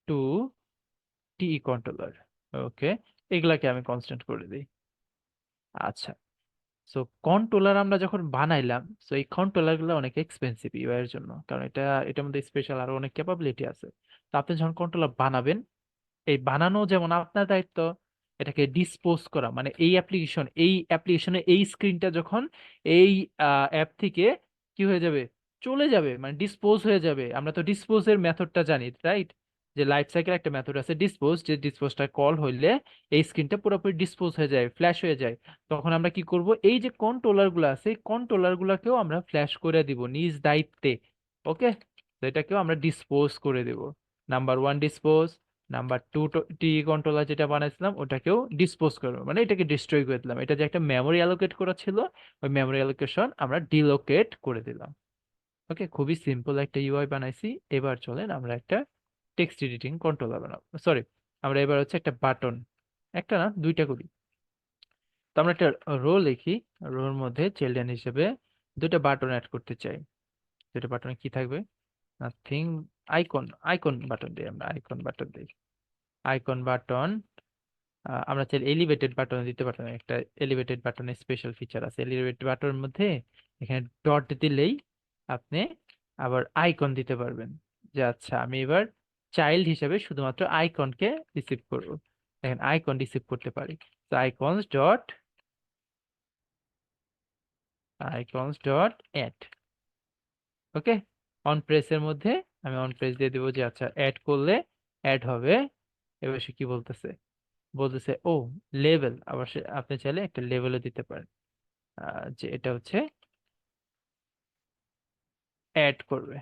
2 টিই কন্ট্রোলার। ওকে, এগুলাকে আমি কনস্ট্যান্ট করে দিই। আচ্ছা, সো কন্ট্রোলার আমরা যখন বানাইলাম, সো এই কন্ট্রোলার গুলো অনেক এক্সপেন্সিভ ইউআই এর জন্য, কারণ এটার মধ্যে স্পেশাল আরো অনেক ক্যাপাবিলিটি আছে। তো আপনি যখন কন্ট্রোলার বানাবেন, এই বানানো যেমন আপনার দায়িত্ব, এটাকে ডিসপোজ করা মানে এই অ্যাপ্লিকেশনের এই স্ক্রিনটা যখন এই অ্যাপ থেকে কি হয়ে যাবে, চলে যাবে, মানে ডিসপোজ হয়ে যাবে। আমরা তো ডিসপোজের মেথডটা জানি, রাইট? যে লাইফ সাইকেল একটা মেথড আছে ডিসপোজ, যে ডিসপোজটা কল হইলে এই স্ক্রিনটা পুরোপুরি ডিসপোজ হয়ে যায়, ফ্ল্যাশ হয়ে যায়। তখন আমরা কি করব, এই যে কন্ট্রোলার গুলো আছে এই কন্ট্রোলার গুলাকেও আমরা ফ্ল্যাশ করে দিব নিজ দায়িত্বে। ওকে, তো এটাকেও আমরা ডিসপোজ করে দেব। নাম্বার 1 ডিসপোজ, নাম্বার 2 টি কন্ট্রোলার যেটা বানাইছিলাম ওটাকেও ডিসপোজ করবো, মানে এটাকে ডিস্ট্রয় করে দিলাম। এটা যে একটা মেমোরি অ্যালোকেট করা ছিল, ওই মেমোরি অ্যালোকেশন আমরা ডিলোকেট করে দিলাম। ওকে, খুবই সিম্পল একটা ইউআই বানাইছি। এবার চলেন আমরা একটা টেক্সট এডিটিং কন্ট্রোলার বানাবো। সরি, আমরা এবার হচ্ছে একটা বাটন, একটা না দুইটা করি। তো আমরা একটা রো লিখি, রোর মধ্যে চিলড্রেন হিসেবে দুটো বাটন অ্যাড করতে চাই। দুটো বাটনে কি থাকবে, নাথিং, আইকন, আইকন বাটন দিই, আমরা আইকন বাটন দিই, আইকন বাটন। আমরা চাইলে এলিভেটেড বাটন দিতে পারতাম, একটা এলিভেটেড বাটনের স্পেশাল ফিচার আছে। এলিভেটেড বাটনের মধ্যে এখানে ডট দিলেই আপনি আবার আইকন দিতে পারবেন। যে আচ্ছা, আমি এবার চাইল্ড হিসেবে শুধুমাত্র আইকনকে রিসিভ করব, দেখেন আইকন রিসিভ করতে পারি। তো icons dot icons dot add. Okay, on প্রেসের মধ্যে আমি অন প্রেস দিয়ে দিব যে আচ্ছা অ্যাড করলে অ্যাড হবে। এবার সে কি বলতেছে, বলতেছে ও লেভেল, আবার আপনি চাইলে একটা লেভেলও দিতে পারেন, যে এটা হচ্ছে অ্যাড করবে।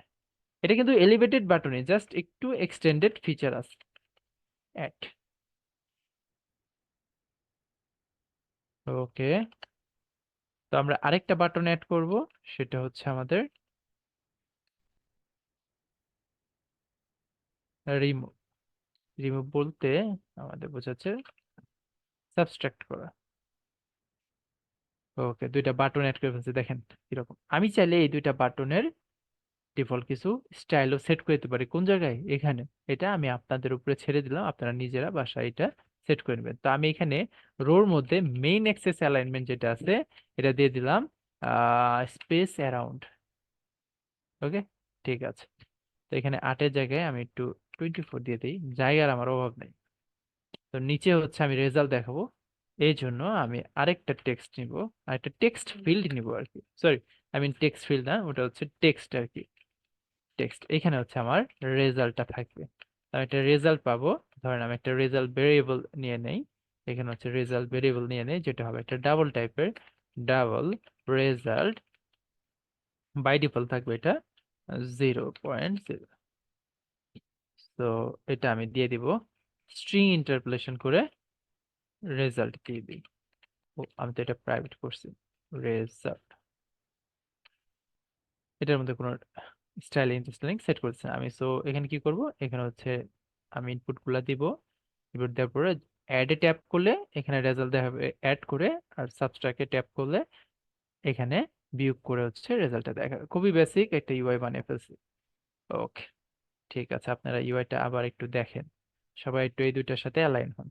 এটা কিন্তু এলিভেটেড বাটনে জাস্ট একটু এক্সটেন্ডেড ফিচার আছে অ্যাড। ওকে, তো আমরা আরেকটা বাটন অ্যাড করব, সেটা হচ্ছে আমাদের রিমুভ। রিমুভ বলতে আমাদের বোঝাচ্ছে সাবস্ট্রাক্ট করা। ওকে, দুইটা বাটন অ্যাড করে ফেলছি, দেখেন কিরকম। আমি চাইলে এই দুইটা বাটনের ডিফল্ট কিছু স্টাইলও সেট করে দিতে পারি। কোন জায়গায়? এখানে। এটা আমি আপনাদের উপরে ছেড়ে দিলাম, আপনারা নিজেরা বাসায় এটা সেট করে নেবেন। তো আমি এখানে রোর মধ্যে মেইন অ্যাক্সেস অ্যালাইনমেন্ট যেটা আছে এটা দিয়ে দিলাম স্পেস অ্যারাউন্ড। ওকে, ঠিক আছে। তো এখানে 8-এর জায়গায় আমি একটু 24 দিয়ে দিই, জায়গার আমার অভাব নেই। তো নিচে হচ্ছে আমি রেজাল্ট দেখাবো, এই জন্য আমি আরেকটা টেক্সট নিব, আরেকটা টেক্সট ফিল্ড নিব আর কি। Sorry, I mean text field না, ওটা হচ্ছে টেক্সট আর কি। টেক্সট, এখানে হচ্ছে আমার রেজাল্টটা থাকবে। আমি একটা রেজাল্ট পাবো, ধরেন আমি একটা রেজাল্ট ভেরিয়েবল নিয়ে নেই। এখানে হচ্ছে রেজাল্ট ভেরিয়েবল নিয়ে নেই, যেটা হবে একটা ডাবল টাইপের, ডাবল রেজাল্ট। বাই ডিফল্ট থাকবে এটা 0.0। তো এটা আমি দিয়ে দিব, স্ট্রিং ইন্টারপোলেশন করে রেজাল্ট দিয়ে দিই। ও, আমি তো এটা প্রাইভেট করছি, রেজাল্ট। এটার মধ্যে কোনো স্টাইলিং স্টাইলিং সেট করছে না আমি। সো এখানে কি করব, এখানে হচ্ছে আমি ইনপুট গুলা দিব। ইনপুট দেওয়ার পরে অ্যাড এ ট্যাপ করলে এখানে রেজাল্ট দেখাবে অ্যাড করে, আর সাবস্ট্রাক্টে ট্যাপ করলে এখানে বিয়োগ করে হচ্ছে রেজাল্টটা দেখাবে। খুবই বেসিক একটা ইউআই বানিয়ে ফেলছি। ওকে, ঠিক আছে, আপনারা ইউআইটা আবার একটু দেখেন, সবাই একটু এই দুইটার সাথে অ্যালাইন হন।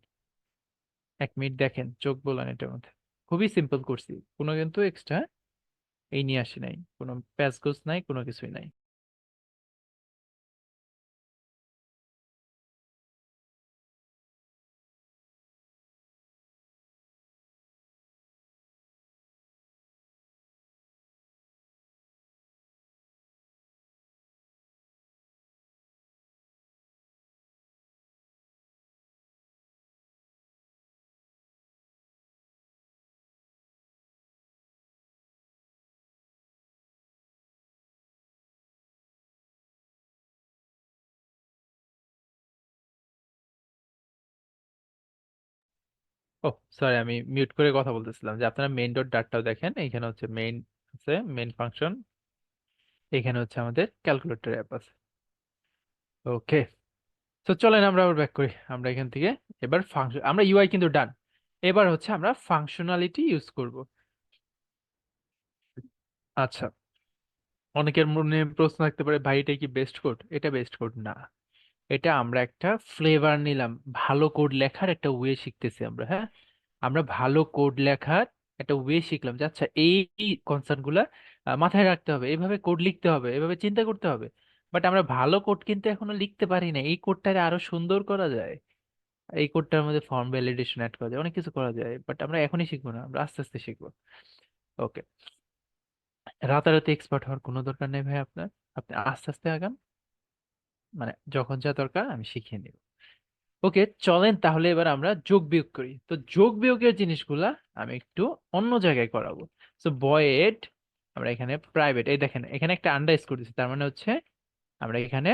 1 মিনিট দেখেন, চোখ বোলান এটার মধ্যে। খুবই সিম্পল করছি, কোনো কিন্তু এক্সট্রা এই নিয়ে আসি নাই, কোনো প্যাচগোজ নাই, কোনো কিছুই নাই। ও সরি, আমি মিউট করে কথা বলতেছিলাম। যে আপনারা মেইন ডট ডাটটাও দেখেন, এখানে হচ্ছে মেইন আছে, মেইন ফাংশন। এখানে হচ্ছে আমাদের ক্যালকুলেটর অ্যাপ আছে। ওকে, তো চলেন আমরা আবার ব্যাক করি। আমরা এখান থেকে এবার ফাংশন, আমরা ইউআই কিন্তু ডান, এবার হচ্ছে আমরা ফাংশনালিটি ইউজ করব। আচ্ছা, অনেকের মনে প্রশ্ন থাকতে পারে, ভাই এটা কি বেস্ট কোড? এটা বেস্ট কোড না, এটা আমরা একটা ফ্লেভার নিলাম, ভালো কোড লেখার একটা ওয়ে শিখতেছি আমরা। হ্যাঁ, আমরা ভালো কোড লেখার একটা ওয়ে শিখলাম, যে আচ্ছা এই কনসার্ন গুলা মাথায় রাখতে হবে, এইভাবে কোড লিখতে হবে, এভাবে চিন্তা করতে হবে। বাট আমরা ভালো কোড কিন্তু এখনো লিখতে পারি না। এই কোডটারে আরো সুন্দর করা যায়, এই কোডটার মধ্যে ফর্ম ভ্যালিডেশন অ্যাড করা যায়, অনেক কিছু করা যায়, বাট আমরা এখনই শিখবো না, আমরা আস্তে আস্তে শিখবো। ওকে, রাতারাতি এক্সপার্ট হওয়ার কোনো দরকার নেই ভাই আপনার, আপনি আস্তে আস্তে আগান, মানে যখন যা দরকার আমি শিখিয়ে নিব। ওকে, চলেন তাহলে এবার আমরা যোগ বিয়োগ করি। তো যোগ বিয়োগের জিনিসগুলা আমি একটু অন্য জায়গায় করাবো। সো ভয়েড, আমরা এখানে প্রাইভেট, এই দেখেন এখানে একটা আন্ডারস্কোর দিচ্ছি, তার মানে হচ্ছে আমরা এখানে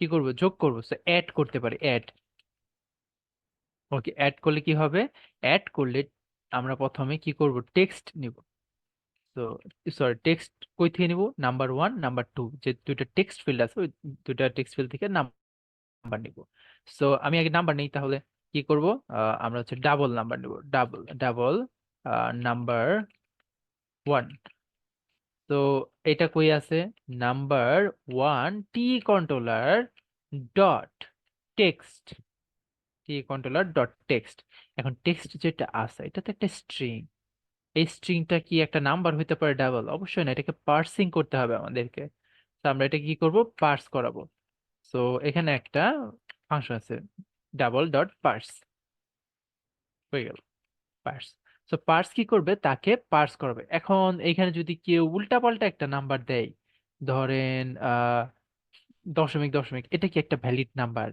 কি করব, যোগ করব। সো অ্যাড করতে পারি, অ্যাড। ওকে, অ্যাড করলে কি হবে, অ্যাড করলে আমরা প্রথমে কি করব, টেক্সট নিব। তো সরি, টেক্সট কই থেকে নিব, নাম্বার 1 নাম্বার 2, যে দুইটা টেক্সট ফিল্ড আছে ওই দুইটা টেক্সট ফিল্ড থেকে নাম্বার নিব। সো আমি আগে নাম্বার নেই, তাহলে কি করব, আমরা হচ্ছে ডাবল নাম্বার নিব, ডাবল ডাবল নাম্বার 1। তো এটা কই আছে, নাম্বার 1 টি কন্ট্রোলার ডট টেক্সট, টি কন্ট্রোলার ডট টেক্সট। এখন টেক্সট যেটা আছে এটা তো একটা স্ট্রিং, এই স্ট্রিংটা কি একটা নাম্বার হইতে পারে ডাবল? অবশ্যই না, এটাকে পার্সিং করতে হবে আমাদেরকে। তো আমরা এটা কি করব, পার্স করাবো। সো এখানে একটা ফাংশন আছে, ডাবল ডট পার্স, হয়ে গেল পার্স। সো পার্স কি করবে, তাকে পার্স করবে। এখন এখানে যদি কেউ উল্টাপাল্টা একটা নাম্বার দেয়, ধরেন দশমিক দশমিক, এটা কি একটা ভ্যালিড নাম্বার?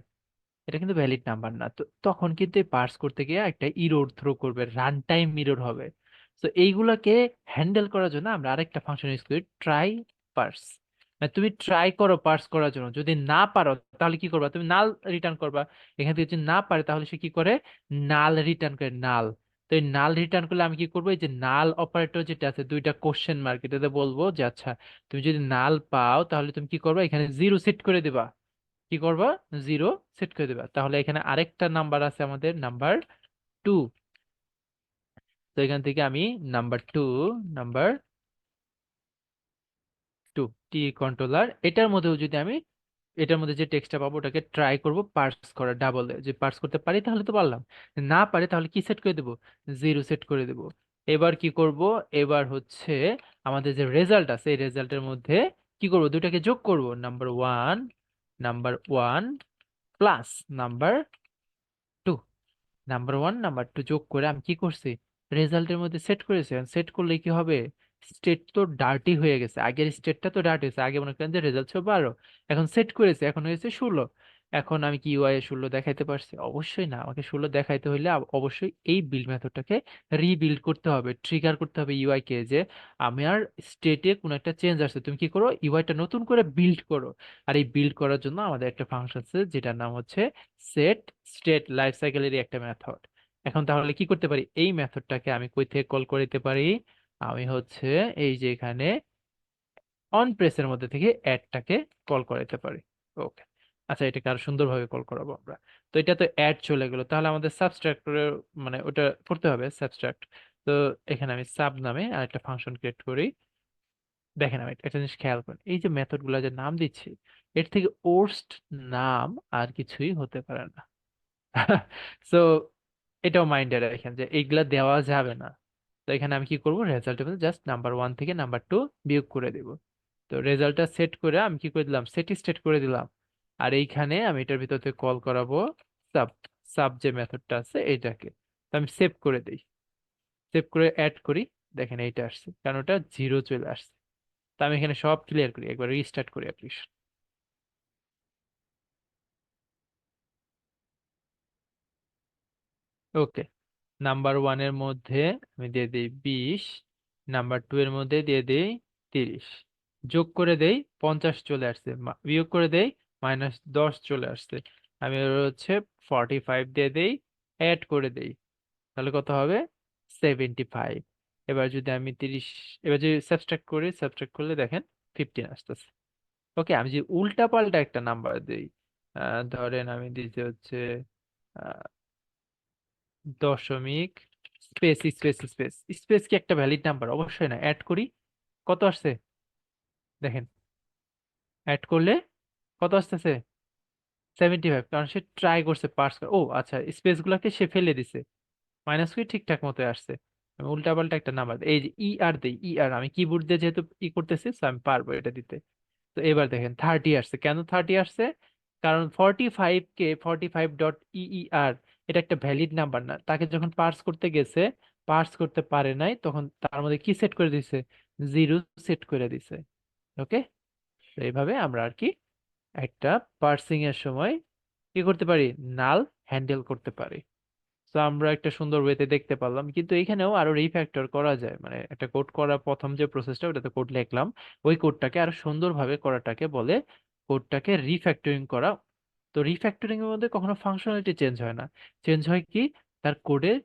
এটা কিন্তু ভ্যালিড নাম্বার না। তো তখন কিন্তু পার্স করতে গিয়ে একটা ইরর থ্রো করবে, রান টাইম ইরর হবে। তো এইগুলাকে হ্যান্ডেল করার জন্য আমরা আরেকটা ফাংশন ইউজ করি, ট্রাই পার্স। মানে তুমি ট্রাই করো পার্স করার জন্য, যদি না পারো তাহলে কি করবা, তুমি নাল রিটার্ন করবা। এখান থেকে যদি না পারে তাহলে সে কি করে, নাল রিটার্ন করে, নাল। তো এই নাল রিটার্ন করলে আমি কি করবো, এই যে নাল অপারেটর যেটা আছে দুইটা কোশ্চেন মার্ক, এটাতে বলবো যে আচ্ছা তুমি যদি নাল পাও তাহলে তুমি কি করবে, এখানে জিরো সেট করে দিবা। কি করবা, জিরো সেট করে দিবা। তাহলে এখানে আরেকটা নাম্বার আছে আমাদের, নাম্বার টু। তো এখান থেকে আমি নাম্বার টু, নাম্বার টু টি কন্ট্রোলার, এটার মধ্যেও যদি আমি, এটার মধ্যে যে টেক্সটটা পাবো ওটাকে ট্রাই করব পার্স করা, ডাবল যে পার্স করতে পারি তাহলে তো পারলাম, না পারি তাহলে কি সেট করে দেবো, জিরো সেট করে দেবো। এবার কি করব, এবার হচ্ছে আমাদের যে রেজাল্ট আছে এই রেজাল্টের মধ্যে কি করব, দুটাকে যোগ করব, number one plus number two. Number one number two যোগ করে আমি কি করছি, রেজাল্টের মধ্যে সেট করেছি। সেট করলে কি হবে, স্টেট তো ডার্টি হয়ে গেছে, আগের স্টেটটা তো ডার্টি হয়েছে, আগে মনে করেন যে রেজাল্ট ছিল 12, এখন সেট করেছে এখন হয়েছে 16। এখন আমি কি ইউআই এ 16 দেখাইতে পারছি? অবশ্যই না। আমাকে 16 দেখাইতে হলে অবশ্যই এই বিল্ড মেথডটাকে রিবিল্ড করতে হবে, ট্রিগার করতে হবে ইউআই কে, যে আমার স্টেটে কোনো একটা চেঞ্জ আসছে, তুমি কি করো, ইউআইটা নতুন করে বিল্ড করো। আর এই বিল্ড করার জন্য আমাদের একটা ফাংশন আছে যেটার নাম হচ্ছে সেট স্টেট লাইফ সাইকেলেরই একটা মেথড। এখন তাহলে কি করতে পারি, এই মেথডটাকে আমি কই থেকে কল করে দিতে পারি, আমি হচ্ছে এই যে এখানে অন প্রেসের মধ্যে থেকে অ্যাডটাকে কল করে দিতে পারি। ওকে, আচ্ছা এটাকে আরো সুন্দরভাবে কল করাবো আমরা। তো এটা তো অ্যাড চলে গেল, তাহলে আমাদের সাবস্ট্রাক্টরের মানে ওটা করতে হবে সাবস্ট্রাক্ট। তো এখানে আমি সাব নামে আর একটা ফাংশন ক্রিয়েট করি। দেখেন আমি একটা জিনিস খেয়াল করেন, এই যে মেথড গুলা যে নাম দিচ্ছি, এর থেকে ওর্স্ট নাম আর কিছুই হতে পারে না। সো এটাও মাইন্ডে রাখেন যে এইগুলা দেওয়া যাবে না। তো এখানে আমি কি করব, রেজাল্টের মধ্যে জাস্ট নাম্বার ওয়ান থেকে নাম্বার টু বিয়োগ করে দিব। তো রেজাল্টটা সেট করে আমি কি করে দিলাম, সেট স্টেট করে দিলাম। আর এইখানে আমি এটার ভিতর থেকে কল করাবো সাব, সাব যে মেথডটা আছে এইটাকে। তো আমি সেভ করে দিই, সেভ করে অ্যাড করি, দেখেন এইটা আসছে কারণ ওটা জিরো চলে আসছে। তো আমি এখানে সব ক্লিয়ার করি, একবার রিস্টার্ট করি অ্যাপ্লিকেশন। ওকে, নাম্বার ওয়ানের মধ্যে আমি দিয়ে দিই 20, নাম্বার টু এর মধ্যে দিয়ে দিই 30, যোগ করে দেই 50 চলে আসছে, বিয়োগ করে দেই -10 চলে আসছে। আমি ওর হচ্ছে 45 দিয়ে দেই, অ্যাড করে দেই, তাহলে কত হবে, 75। এবার যদি আমি 30, এবার যদি সাবট্রাক্ট করি, সাবট্রাক্ট করলে দেখেন 15 আসতেছে। ওকে, আমি যদি উল্টা পাল্টা একটা নাম্বার দিই, ধরেন আমি দিতে হচ্ছে দশমিক স্পেস স্পেস স্পেস, স্পেস কি একটা ভ্যালিড নাম্বার? অবশ্যই না। অ্যাড করি, কত আসছে দেখেন, অ্যাড করলে কত আসতেছে, 75, কারণ সে ট্রাই করছে পার্স। ও আচ্ছা, স্পেস গুলাকে সে ফেলে দিছে, মাইনাস করে ঠিকঠাক মতো আসছে। আমি উল্টা পাল্টা একটা নাম্বার, এই যে ই আর দেই, ই আর আমি কিবোর্ড দিয়ে যেহেতু করতেছি so আমি পারবো এটা দিতে। তো এবার দেখেন 30 আসছে, কেন 30 আসছে, কারণ 45 এটা একটা ভ্যালিড নাম্বার না, তাকে যখন পার্স করতে গেছে পার্স করতে পারে নাই, তখন তার মধ্যে কি সেট করে দিছে, জিরো সেট করে দিছে। ওকে, তো এইভাবে আমরা আর কি একটা পার্সিং এর সময় কি করতে পারি, নাল হ্যান্ডেল করতে পারি। তো আমরা একটা সুন্দর ওয়েতে দেখতে পারলাম, কিন্তু এখানেও আরো রিফ্যাক্টর করা যায়, মানে একটা কোড করা প্রথম যে প্রসেসটা ওটাতে কোড লিখলাম, ওই কোডটাকে আরো সুন্দরভাবে করাটাকে বলে কোডটাকে রিফ্যাক্টরিং করা। তো রিফ্যাক্টরিং এর মধ্যে কখনো ফাংশনালিটি চেঞ্জ হয় না, চেঞ্জ হয় কি, তার কোডের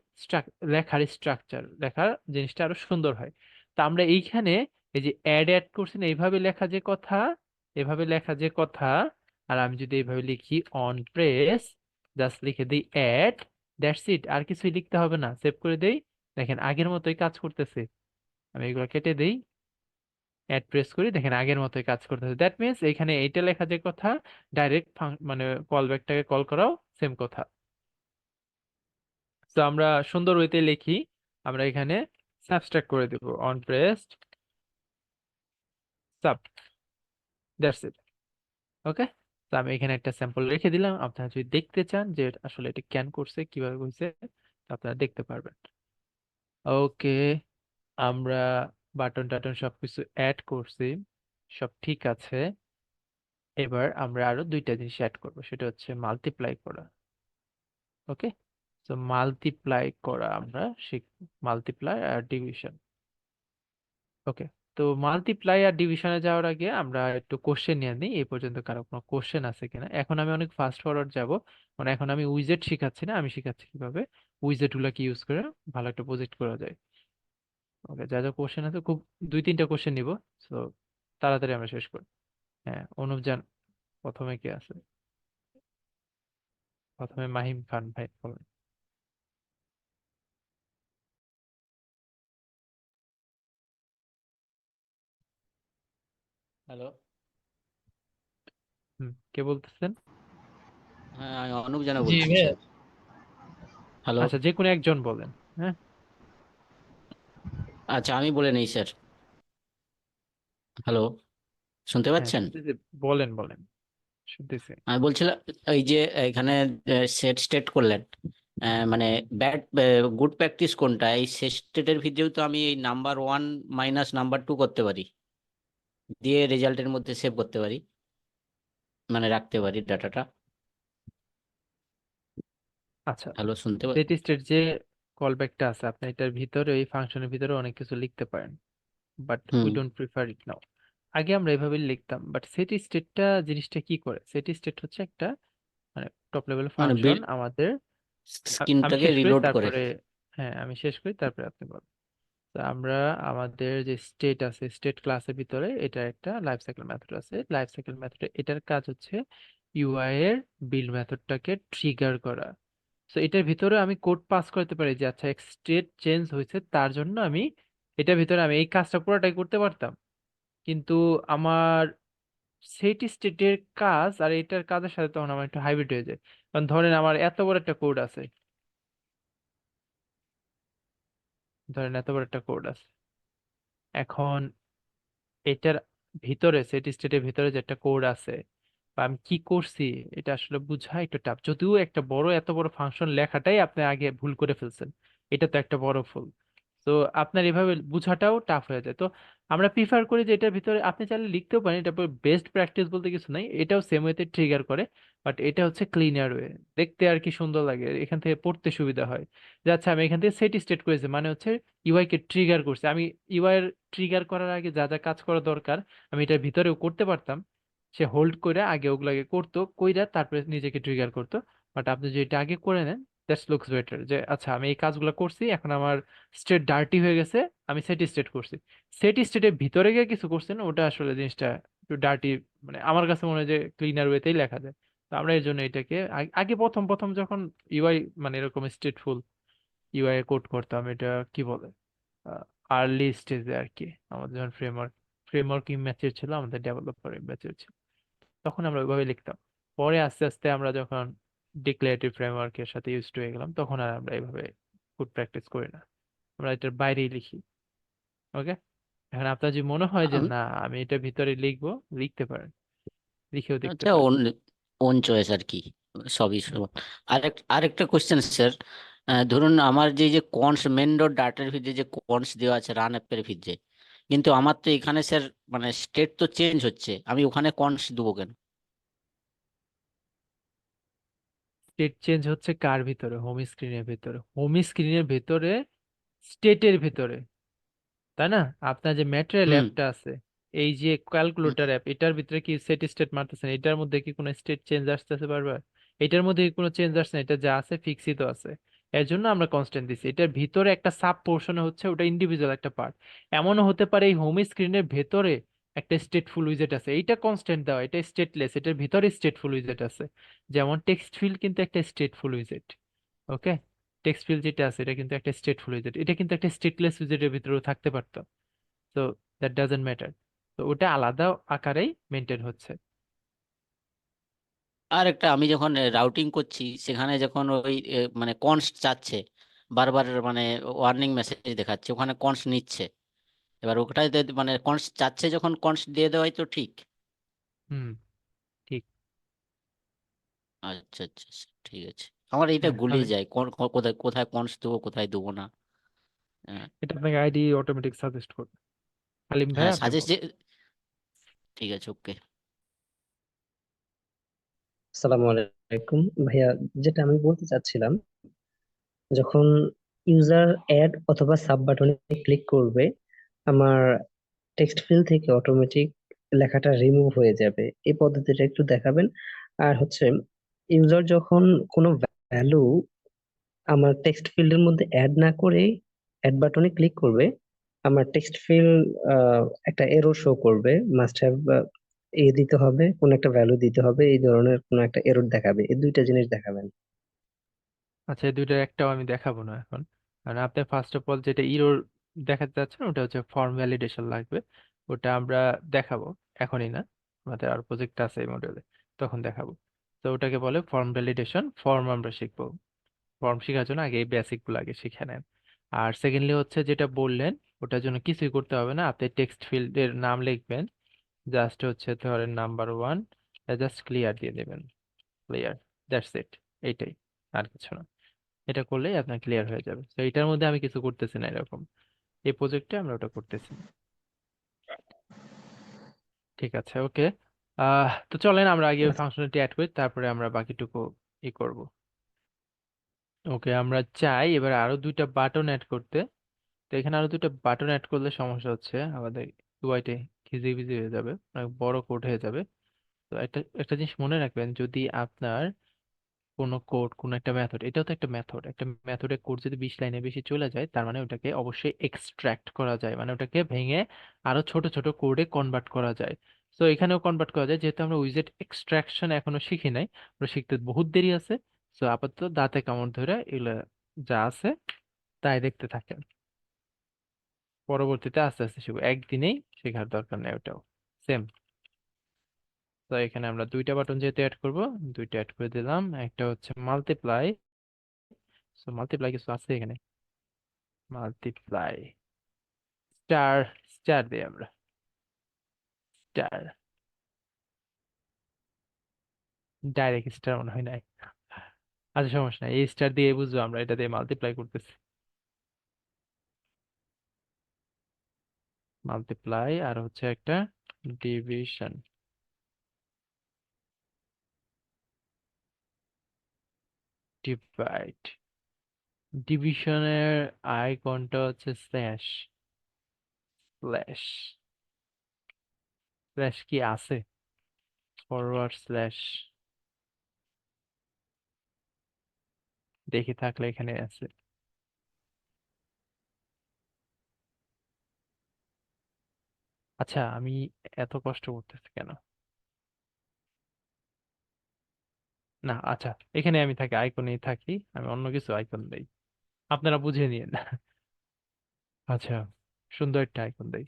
লেখার স্ট্রাকচার, লেখার জিনিসটা আরো সুন্দর হয়। তো আমরা এইখানে এই যে অ্যাড অ্যাড করছি না, এইভাবে লেখা যে কথা, এভাবে লেখা যে কথা, আর আমি যদি এইভাবে লিখি অন প্রেস, জাস্ট লিখে দিই অ্যাড, দ্যাটস ইট, আর কিছুই লিখতে হবে না, সেভ করে দেই। দেখেন আগের মতোই কাজ করতেছে। আমি এগুলো কেটে দেই, অ্যাড প্রেস করি, দেখেন আগের মতোই কাজ করতেছে। দ্যাট মিনস এখানে এইটা লেখা যে কথা, ডাইরেক্ট মানে কল ব্যাকটাকে কল করাও সেম কথা। তো আমরা সুন্দর ওয়েতে লিখি, আমরা এখানে সাবস্ট্রাক্ট করে দেব on pressed sub, that's it. Okay, তো আমি এখানে একটা স্যাম্পল রেখে দিলাম, আপনারা যদি দেখতে চান যে আসলে এটা কেন করছে কিভাবে করছে, তো আপনারা দেখতে পারবেন। ওকে, আমরা বাটন টাটন সবকিছু অ্যাড করছি, সব ঠিক আছে। এবার আমরা আরো দুইটা জিনিস অ্যাড করবো, সেটা হচ্ছে মাল্টিপ্লাই করা। ওকে, তো মাল্টিপ্লাই করা আমরা শিখব, মাল্টিপ্লাই আর ডিভিশন। ওকে, তো মাল্টিপ্লাই আর ডিভিশনে যাওয়ার আগে আমরা একটু কোশ্চেন নিয়ে নিই, এই পর্যন্ত কারো কোনো কোশ্চেন আছে কিনা। এখন আমি অনেক ফাস্ট ফরওয়ার্ড যাব, মানে এখন আমি উইজেট শিখাচ্ছি না, আমি শিখাচ্ছি কিভাবে উইজেট গুলাকে ইউজ করে ভালো একটা প্রজেক্ট করা যায়। ওকে, যা যা কোশ্চেন আছে খুব দুই তিনটা কোশ্চেন নিব, তো তাড়াতাড়ি আমরা শেষ করি। হ্যাঁ, অনুপ জান, প্রথমে কে আছে? প্রথমে মাহিম খান ভাই বলেন। হ্যালো। কে বলতেছেন? হ্যাঁ, আমি অনুপ জানা জি বলছি ভাইয়া। স্যার। হ্যালো। আচ্ছা, যে কোনো একজন বলেন। হ্যাঁ, আচ্ছা, আমি বলে নেই স্যার। হ্যালো, শুনতে হ্যাঁ পাচ্ছেন? শুনতেছি, বলেন বলেন, শুনতেছি। আমি বলছিলাম, এই যে এখানে সেট স্টেট করলেন, মানে ব্যাড গুড প্র্যাকটিস কোনটা? এই সেট স্টেটের ভিতরেও তো আমি এই number one minus number two করতে পারি, দিয়ে রেজাল্টের মধ্যে সেভ করতে পারি, মানে রাখতে পারি ডাটাটা। আচ্ছা, হ্যালো, শুনতে সেট স্টেট যে কল ব্যাকটা আছে, আপনি এটার ভিতরে এই ফাংশনের ভিতরে অনেক কিছু লিখতে পারেন, but we hmm. Don't prefer it now. আগে আমরা এভাবে লিখতাম, বাট সেট স্টেটটা জিনিসটা কি করে? সেট স্টেট হচ্ছে একটা মানে টপ লেভেল মানে ফাংশন আমাদের। আমি স্ক্রিনটাকে শেষ করি রিলোড করে। তারপরে, হ্যাঁ আমি শেষ করি তারপরে আপনি বলেন। তো আমরা আমাদের যে স্টেট আছে, স্টেট ক্লাসের ভিতরে এটা একটা লাইফ সাইকেল মেথড আছে। লাইফ সাইকেল মেথডে এটার কাজ হচ্ছে ইউআই এর বিল্ড মেথডটাকে ট্রিগার করা। তো এটার ভিতরে আমি কোড পাস করতে পারি যে আচ্ছা স্টেট চেঞ্জ হয়েছে, তার জন্য আমি এটার ভিতরে আমি এই কাজটা পুরোটাই করতে পারতাম। কিন্তু আমার সেট স্টেটের কাজ আর এটার কাজের সাথে তখন আমার একটু হাইব্রিড হয়ে যায়। কারণ ধরেন আমার এত বড় একটা কোড আছে, ধরেন এত বড় একটা কোড আছে, এখন এটার ভিতরে সেট স্টেটের ভিতরে যে একটা কোড আছে বা আমি কি করছি, এটা আসলে বোঝা একটু টাফ। যদিও একটা বড় এত বড় ফাংশন লেখাটাই আপনি আগে ভুল করে ফেলছেন, এটা তো একটা বড় ভুল। তো আপনার এভাবে বোঝাটাও টাফ হয়ে যায়। তো আমরা প্রিফার করি যে এটার ভিতরে আপনি চাইলে লিখতেও পারেন, এটা বেস্ট প্র্যাকটিস বলতে কিছু নাই, এটাও সেম ওয়েতে ট্রিগার করে। বাট এটা হচ্ছে ক্লিনার ওয়ে, দেখতে আর কি সুন্দর লাগে, এখান থেকে পড়তে সুবিধা হয়। যে আচ্ছা আমি এখান থেকে সেট স্টেট করেছি, মানে হচ্ছে ইউআই কে ট্রিগার করছে। আমি ইউআই এর ট্রিগার করার আগে যা যা কাজ করা দরকার আমি এটার ভিতরেও করতে পারতাম। সে হোল্ড করে আগে ওগুলাকে করতো, কইরা তারপরে নিজেকে ট্রিগার করতো। বাট আপনি যদি এটা আগে করে নেন, দ্যাটস লুকস বেটার। যে আচ্ছা আমি এই কাজগুলো করছি, এখন আমার স্টেট ডার্টি হয়ে গেছে, আমি সেট স্টেট করছি। সেট স্টেটের ভিতরে গিয়ে কিছু করছেন, ওটা আসলে জিনিসটা একটু ডার্টি, মানে আমার কাছে মনে হয় যে ক্লিনার ওয়েতেই লেখা যায়। তো আমরা এই জন্য এটাকে আগে প্রথম প্রথম যখন ইউআই মানে এরকম স্টেটফুল ইউআই কোড করতাম, এটা কি বলে আর্লি স্টেজে আর কি, আমাদের যখন ফ্রেমওয়ার্ক ইম্যাচের ছিল, আমাদের ডেভেলপার ইম্যাচের ছিল, তখন আমরা ওইভাবে লিখতাম। পরে আস্তে আস্তে আমরা যখন ডিক্লারেটিভ ফ্রেমওয়ার্কের সাথে ইউজ হয়ে গেলাম, তখন আর আমরা এইভাবে কোড প্র্যাকটিস করি না, আমরা এটার বাইরেই লিখি। ওকে, এখন আপনার যদি মনে হয় যে আমি না আমি এটার ভিতরে লিখবো, লিখতে পারেন, লিখেও দেখতে আচ্ছা, পারেন। ওন ওন চয়েস আর কি, সবই হুম। সমান। আরেকটা কোশ্চেন স্যার। ধরুন আমার যে কনস মেন ডট ডাটার ভিতরে যে কনস দেওয়া আছে রান অ্যাপের ভিতরে, কিন্তু আমার তো এখানে স্যার মানে স্টেট তো চেঞ্জ হচ্ছে, আমি ওখানে কনস দেবো কেন? স্টেট চেঞ্জ হচ্ছে কার ভিতরে? হোম স্ক্রিনের ভিতরে, হোম স্ক্রিনের ভিতরে, স্টেটের ভিতরে, তাই না? আপনার যে ম্যাটেরিয়াল হুম। অ্যাপটা আছে, এই যে হুম। ক্যালকুলেটর অ্যাপ, এটার ভিতরে কি সেট স্টেট মারতেছেন? এটার মধ্যে কি কোনো স্টেট চেঞ্জ আসতেছে বারবার? এটার মধ্যে কি কোনো চেঞ্জ আসছে না, এটা যা আছে ফিক্সই তো আছে। এর জন্য আমরা কনস্ট্যান্ট দিছি। এটার ভিতরে একটা সাব পোর্শনে হচ্ছে ওটা ইন্ডিভিজুয়াল একটা পার্ট। এমনও হতে পারে এই হোম স্ক্রিনের ভেতরে একটা স্টেটফুল উইজেট আছে, এইটা কনস্ট্যান্ট দেওয়া, এটা স্টেটলেস, এটার ভিতরে স্টেটফুল উইজেট আছে। যেমন টেক্সট ফিল্ড কিন্তু একটা স্টেটফুল উইজেট। ওকে, টেক্সট ফিল্ড যেটা আছে এটা কিন্তু একটা স্টেটফুল উইজেট, এটা কিন্তু একটা স্টেটলেস উইজেটের ভিতরেও থাকতে পারতো। তো দ্যাট ডাজন্ট ম্যাটার, তো ওটা আলাদা আকারেই মেনটেন হচ্ছে। আর একটা, আমি যখন রাউটিং করছি সেখানে যখন ওই মানে কনস্ট চাচ্ছে বারবার, মানে ওয়ার্নিং মেসেজ দেখাচ্ছে ওখানে কনস্ট নিচ্ছে, এবার ওটাই মানে কনস্ট চাচ্ছে, যখন কনস্ট দিয়ে দেওয়াই তো ঠিক। হুম, ঠিক। আচ্ছা আচ্ছা আচ্ছা, ঠিক আছে। আমার এইটা হ্যাঁ গুলিয়ে আমি, যায় কোথায় কোথায় কনস্ট দেবো কোথায় দেবো না। এটা আপনাকে আইডি অটোমেটিক সাজেস্ট করবে। হালিম ভাই হ্যাঁ আপনি সাজেস্ট, বলুন। ঠিক আছে, ওকে। আসসালামু আলাইকুম ভাইয়া। যেটা আমি বলতে চাচ্ছিলাম, যখন ইউজার অ্যাড অথবা সাব বাটনে ক্লিক করবে, আমার টেক্সট ফিল্ড থেকে অটোমেটিক লেখাটা রিমুভ হয়ে যাবে। এই পদ্ধতিটা একটু দেখাবেন। আর হচ্ছে ইউজার যখন কোনো ভ্যালু আমার টেক্সট ফিল্ডের মধ্যে অ্যাড না করে অ্যাড বাটনে ক্লিক করবে, আমার টেক্সট ফিল্ড একটা এরর শো করবে। মাস্ট হ্যাভ দিতে হবে, কোন একটা ভ্যালু দিতে হবে, এই ধরনের কোন একটা এরর দেখাবে। এই দুইটা জিনিস দেখাবেন। আচ্ছা, এই দুইটার একটাও আমি দেখাবো না এখন, কারণ আপনি ফার্স্ট অফ অল যেটা ইরোর দেখাতে চাচ্ছেন ওটা হচ্ছে ফর্ম ভ্যালিডেশন লাগবে। ওটা আমরা দেখাবো, এখনই না, আমাদের আর প্রজেক্ট আছে এই মডেলে, তখন দেখাবো। তো ওটাকে বলে ফর্ম ভ্যালিডেশন। ফর্ম আমরা শিখবো, ফর্ম শেখার জন্য আগে এই বেসিক গুলো আগে শিখে নেন। আর সেকেন্ডলি হচ্ছে যেটা বললেন, ওটার জন্য কিছুই করতে হবে না, আপনি টেক্সট ফিল্ডের নাম লিখবেন, জাস্ট হচ্ছে ধরেন নাম্বার 1, জাস্ট ক্লিয়ার দিয়ে দেবেন, ক্লিয়ার, দ্যাটস ইট, এইটাই, আর কিছু না। এটা করলেই আপনার ক্লিয়ার হয়ে যাবে। তো এটার মধ্যে আমি কিছু করতেছি না এরকম, এই প্রজেক্টে আমরা ওটা করতেছি না। ঠিক আছে, ওকে। তো চলেন আমরা আগে ওই ফাংশনটি অ্যাড করি, তারপরে আমরা বাকিটুকু ই করব। ওকে, আমরা চাই এবার আরো 2টা বাটন অ্যাড করতে। তো এখানে আরো 2টা বাটন অ্যাড করলে সমস্যা হচ্ছে আমাদের, ইউআইতে খিজিবিজি হয়ে যাবে, অনেক বড় কোড হয়ে যাবে। তো একটা একটা জিনিস মনে রাখবেন, যদি আপনার কোনো কোড, কোনো একটা মেথড, এটাও তো একটা মেথড, একটা মেথডের কোড যদি 20 লাইনে বেশি চলে যায়, তার মানে ওটাকে অবশ্যই এক্সট্রাক্ট করা যায়, মানে ওটাকে ভেঙে আরো ছোট ছোট কোডে কনভার্ট করা যায়। তো এখানেও কনভার্ট করা যায়, যেহেতু আমরা উইজেট এক্সট্রাকশন এখনো শিখি নাই, ওটা শিখতে বহুত দেরি আছে। তো আপাতত দাঁতে কামড় ধরে এগুলো যা আছে তাই দেখতে থাকেন, পরবর্তীতে আস্তে আস্তে শিখবো, একদিনেই শেখার দরকার নেই ওটাও সেম। তো এখানে আমরা 2টা বাটন যেহেতু অ্যাড করব, 2টা অ্যাড করে দিলাম। একটা হচ্ছে মাল্টিপ্লাই, সো মাল্টিপ্লাই কিছু আছে এখানে, মাল্টিপ্লাই স্টার, স্টার দিই আমরা, স্টার, ডাইরেক্ট স্টার মনে হয় নাই। আচ্ছা সমস্যা নাই, এই স্টার দিয়ে বুঝবো আমরা এটা দিয়ে মাল্টিপ্লাই করতেছি। মাল্টিপ্লাই আর হচ্ছে একটা ডিভিশন, ডিভাইড, ডিভিশনের আইকনটা হচ্ছে স্ল্যাশ, স্ল্যাশ, স্ল্যাশ কি আছে, ফরওয়ার্ড স্ল্যাশ, দেখে থাকলে এখানে আছে। আচ্ছা আমি এত কষ্ট করতেছি কেন, না আচ্ছা, এখানে আমি থাকি, আইকনেই থাকি, আমি অন্য কিছু আইকন দেই, আপনারা বুঝে নিন। আচ্ছা, সুন্দর একটা আইকন দেই।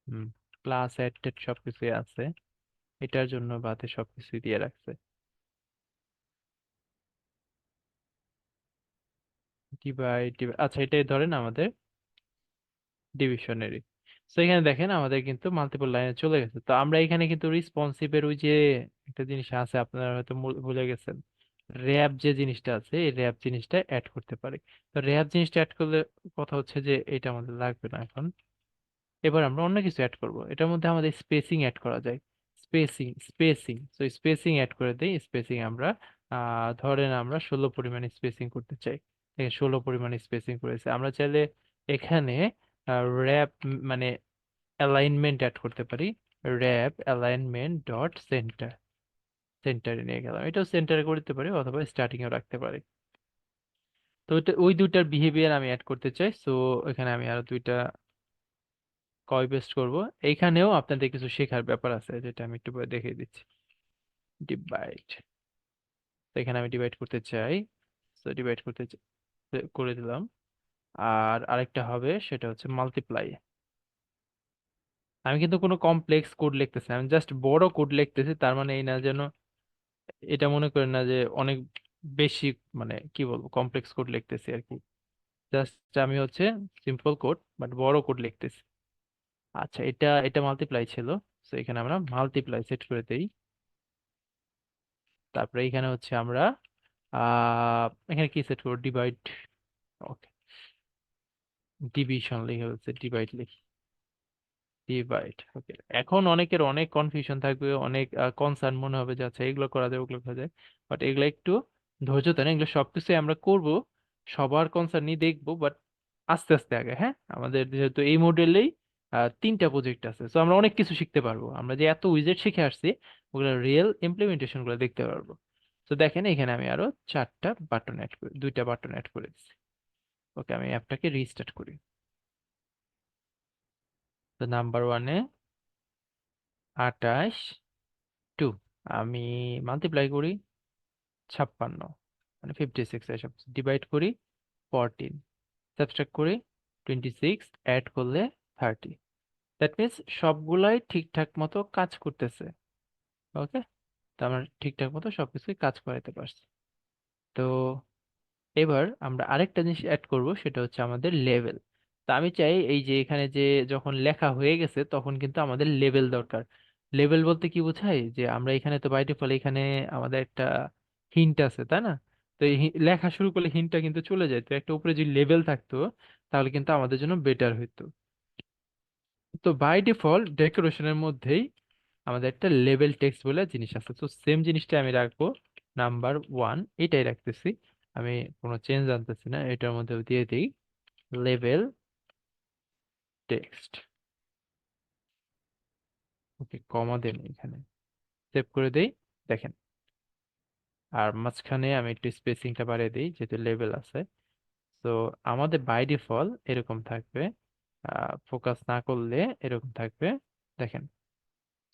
হুম, ক্লাস এড টেড সবকিছুই আছে, এটার জন্য বাদে সবকিছুই দিয়ে রাখছে। ডিভাইড, আচ্ছা এটাই ধরেন আমাদের ডিভিশনারি। তো এখানে দেখেন আমাদের কিন্তু মাল্টিপল লাইনে চলে গেছে। তো আমরা এখানে কিন্তু রেসপন্সিভের ওই যে একটা জিনিস আছে, আপনারা হয়তো ভুলে গেছেন, র্যাপ যে জিনিসটা আছে, এই র্যাপ জিনিসটা অ্যাড করতে পারি। তো র্যাপ জিনিসটা অ্যাড করলে কথা হচ্ছে যে এটা আমাদের লাগবে না এখন। এবার আমরা অন্য কিছু অ্যাড করব, এটার মধ্যে আমাদের স্পেসিং অ্যাড করা যায়, স্পেসিং, স্পেসিং, তো স্পেসিং অ্যাড করে দেই। স্পেসিং আমরা ধরেন আমরা 16 পরিমাণে স্পেসিং করতে চাই, 16 পরিমাণে স্পেসিং করেছে। আমরা চাইলে এখানে র্যাপ মানে অ্যালাইনমেন্ট অ্যাড করতে পারি, র্যাপ অ্যালাইনমেন্ট ডট সেন্টার, সেন্টারে নিয়ে গেলাম, এটাও সেন্টারে করতে পারি অথবা স্টার্টিং এও রাখতে পারি। তো ওই দুইটার বিহেভিয়ার আমি অ্যাড করতে চাই, সো এখানে আমি আরো 2টা কপি পেস্ট করব। এইখানেও আপনাদের কিছু শেখার ব্যাপার আছে, যেটা আমি একটু পরে দেখিয়ে দিচ্ছি। ডিভাইড, তো এখানে আমি ডিভাইড করতে চাই, তো ডিভাইড করে দিলাম। আর আরেকটা হবে, সেটা হচ্ছে মাল্টিপ্লাই। আমি কিন্তু কোনো কমপ্লেক্স কোড লিখতেছি না, আমি জাস্ট বড় কোড লিখতেছি, তার মানে এই না যেন এটা মনে করেন না যে অনেক বেশি, মানে কি বলবো, কমপ্লেক্স কোড লিখতেছি আর কি। জাস্ট আমি হচ্ছে সিম্পল কোড বাট বড় কোড লিখতেছি। আচ্ছা, এটা এটা মাল্টিপ্লাই ছিল, তো এখানে আমরা মাল্টিপ্লাই সেট করে দেই। তারপরে এখানে হচ্ছে আমরা এখানে কি সেট করবো? ডিভাইড। ওকে, ডিভিশন লিখে হচ্ছে, ডিভাইড লিখি, ডিভাইড। ওকে, এখন অনেকের অনেক কনফিউশন থাকবে, অনেক কনসার্ন মনে হবে যে আচ্ছা এগুলো করা যায় ওগুলো করা যায়, বাট এগুলো একটু ধৈর্য ধরে, এগুলো সবকিছু আমরা করব, সবার কনসার্নই দেখবো, বাট আস্তে আস্তে আগে। হ্যাঁ, আমাদের যেহেতু এই মডেলেই 3টা প্রজেক্ট আছে, তো আমরা অনেক কিছু শিখতে পারবো। আমরা যে এত উইজেট শিখে আসছি ওগুলো রিয়েল ইমপ্লিমেন্টেশন গুলো দেখতে পারবো। তো দেখেন এখানে আমি আরো 4টা বাটন অ্যাড করি, 2টা বাটন অ্যাড করে দিচ্ছি। ওকে, আমি অ্যাপটাকে রিস্টার্ট করি। তো নাম্বার 1-এ 28, 2, আমি মাল্টিপ্লাই করি 56, মানে 56, এসব ডিভাইড করি 14, সাবট্রাক্ট করি 26, অ্যাড করলে 30। দ্যাট মিনস সবগুলাই ঠিকঠাক মতো কাজ করতেছে। ওকে, তো আমরা ঠিকঠাক মতো সবকিছুই কাজ করাতে পারছি। তো এবার আমরা আরেকটা জিনিস অ্যাড করব, সেটা হচ্ছে আমাদের লেভেল। তো আমি চাই এই যে এখানে যে যখন লেখা হয়ে গেছে তখন কিন্তু আমাদের লেভেল দরকার। লেভেল বলতে কি বোঝায়, যে আমরা এখানে তো বাই ডিফল্ট এখানে আমাদের একটা হিন্ট আছে, তাই না? তো এই লেখা শুরু করলে হিন্টটা কিন্তু চলে যায়, তো একটা উপরে যদি লেভেল থাকতো তাহলে কিন্তু আমাদের জন্য বেটার হইতো। তো বাই ডিফল্ট ডেকোরেশনের মধ্যেই আমাদের একটা লেভেল টেক্সট বলে জিনিস আছে, তো সেম জিনিসটা আমি রাখবো, নাম্বার 1 এটাই রাখতেছি। আমি কোনো চেঞ্জ আনতেছি না, এটার মধ্যে দিয়ে দিই লেভেল টেক্সট। ওকে, কমা দেন এখানে, সেভ করে দেই। দেখেন, আর মাঝখানে আমি একটু স্পেসিংটা বাড়িয়ে দিই যেহেতু লেভেল আছে। তো আমাদের বাই ডিফল্ট এরকম থাকবে, ফোকাস না করলে এরকম থাকবে। দেখেন,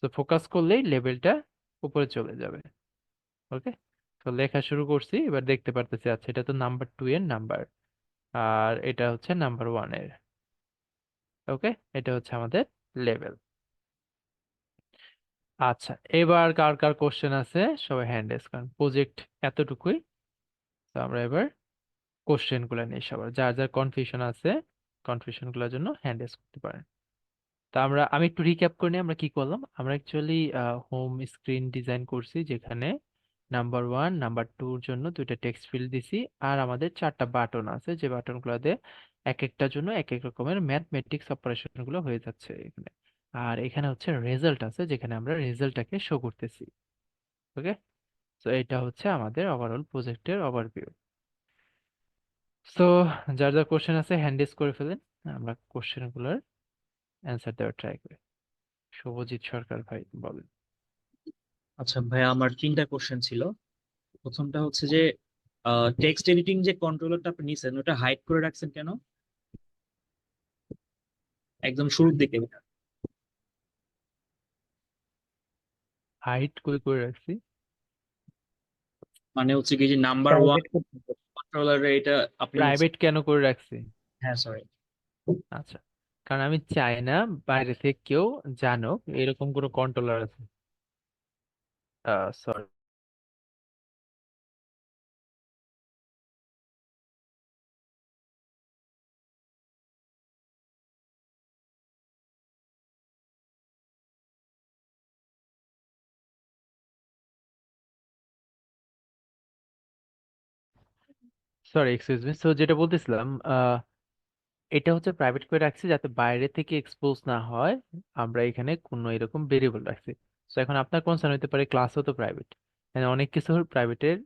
তো ফোকাস করলেই লেভেলটা উপরে চলে যাবে। ওকে, তো লেখা শুরু করছি, এবার দেখতে পারতেছি আচ্ছা এটা তো নাম্বার 2 এর নাম্বার, আর এটা হচ্ছে নাম্বার 1 এর। ওকে, এটা হচ্ছে আমাদের লেভেল। আচ্ছা, এবার কার কার কোশ্চেন আছে সবাই হ্যান্ড রেজ করেন, প্রজেক্ট এতটুকুই। তো আমরা এবার কোশ্চেন গুলো নিই, সবার যার যার কনফিউশন আছে কনফিউশন গুলোর জন্য হ্যান্ড রেজ করতে পারেন। তা আমি একটু রিক্যাপ করে নিই আমরা কি করলাম। আমরা অ্যাকচুয়ালি হোম স্ক্রিন ডিজাইন করছি, যেখানে নাম্বার 1 নাম্বার 2-র জন্য 2টা টেক্সট ফিল্ড দিছি, আর আমাদের 4টা বাটন আছে, যে বাটনগুলোতে এক একটার জন্য এক এক রকমের ম্যাথমেটিক্স অপারেশন গুলো হয়ে যাচ্ছে এখানে। আর এখানে হচ্ছে রেজাল্ট আছে, যেখানে আমরা রেজাল্টটাকে শো করতেছি। ওকে, তো এটা হচ্ছে আমাদের ওভারঅল প্রজেক্টের ওভারভিউ। সো যার যার কোশ্চেন আছে হ্যান্ড রেজ করে ফেলেন, আমরা কোশ্চেনগুলোর অ্যান্সার দেওয়ার ট্রাই করি। শুভজিৎ সরকার ভাই বলেন। আচ্ছা ভাইয়া, আমার 3টা কোশ্চেন ছিল। প্রথমটা হচ্ছে যে টেক্সট এডিটিং যে কন্ট্রোলারটা আপনি নিছেন ওটা হাইড করে রাখছেন কেন একদম শুরুর দিকে? হাইট কই করে রাখছি? মানে হচ্ছে কি যে নাম্বার 1 প্রাইভেট করতে হবে। কন্ট্রোলারে এটা আপনি নিছেন। প্রাইভেট কেন করে রাখছি? হ্যাঁ, সরি। আচ্ছা, কারণ আমি চাই না বাইরে থেকে কেউ জানুক এরকম কোনো কন্ট্রোলার আছে। Sorry, sorry, excuse me. যেটা বলতেছিলাম, এটা হচ্ছে প্রাইভেট করে রাখছি যাতে বাইরে থেকে এক্সপোজ না হয়। আমরা এখানে কোনো এরকম ভেরিয়েবল রাখছি। তো এখন আপনার কনসার্ন হতে পারে ক্লাসও তো প্রাইভেট, মানে অনেক কিছু প্রাইভেটের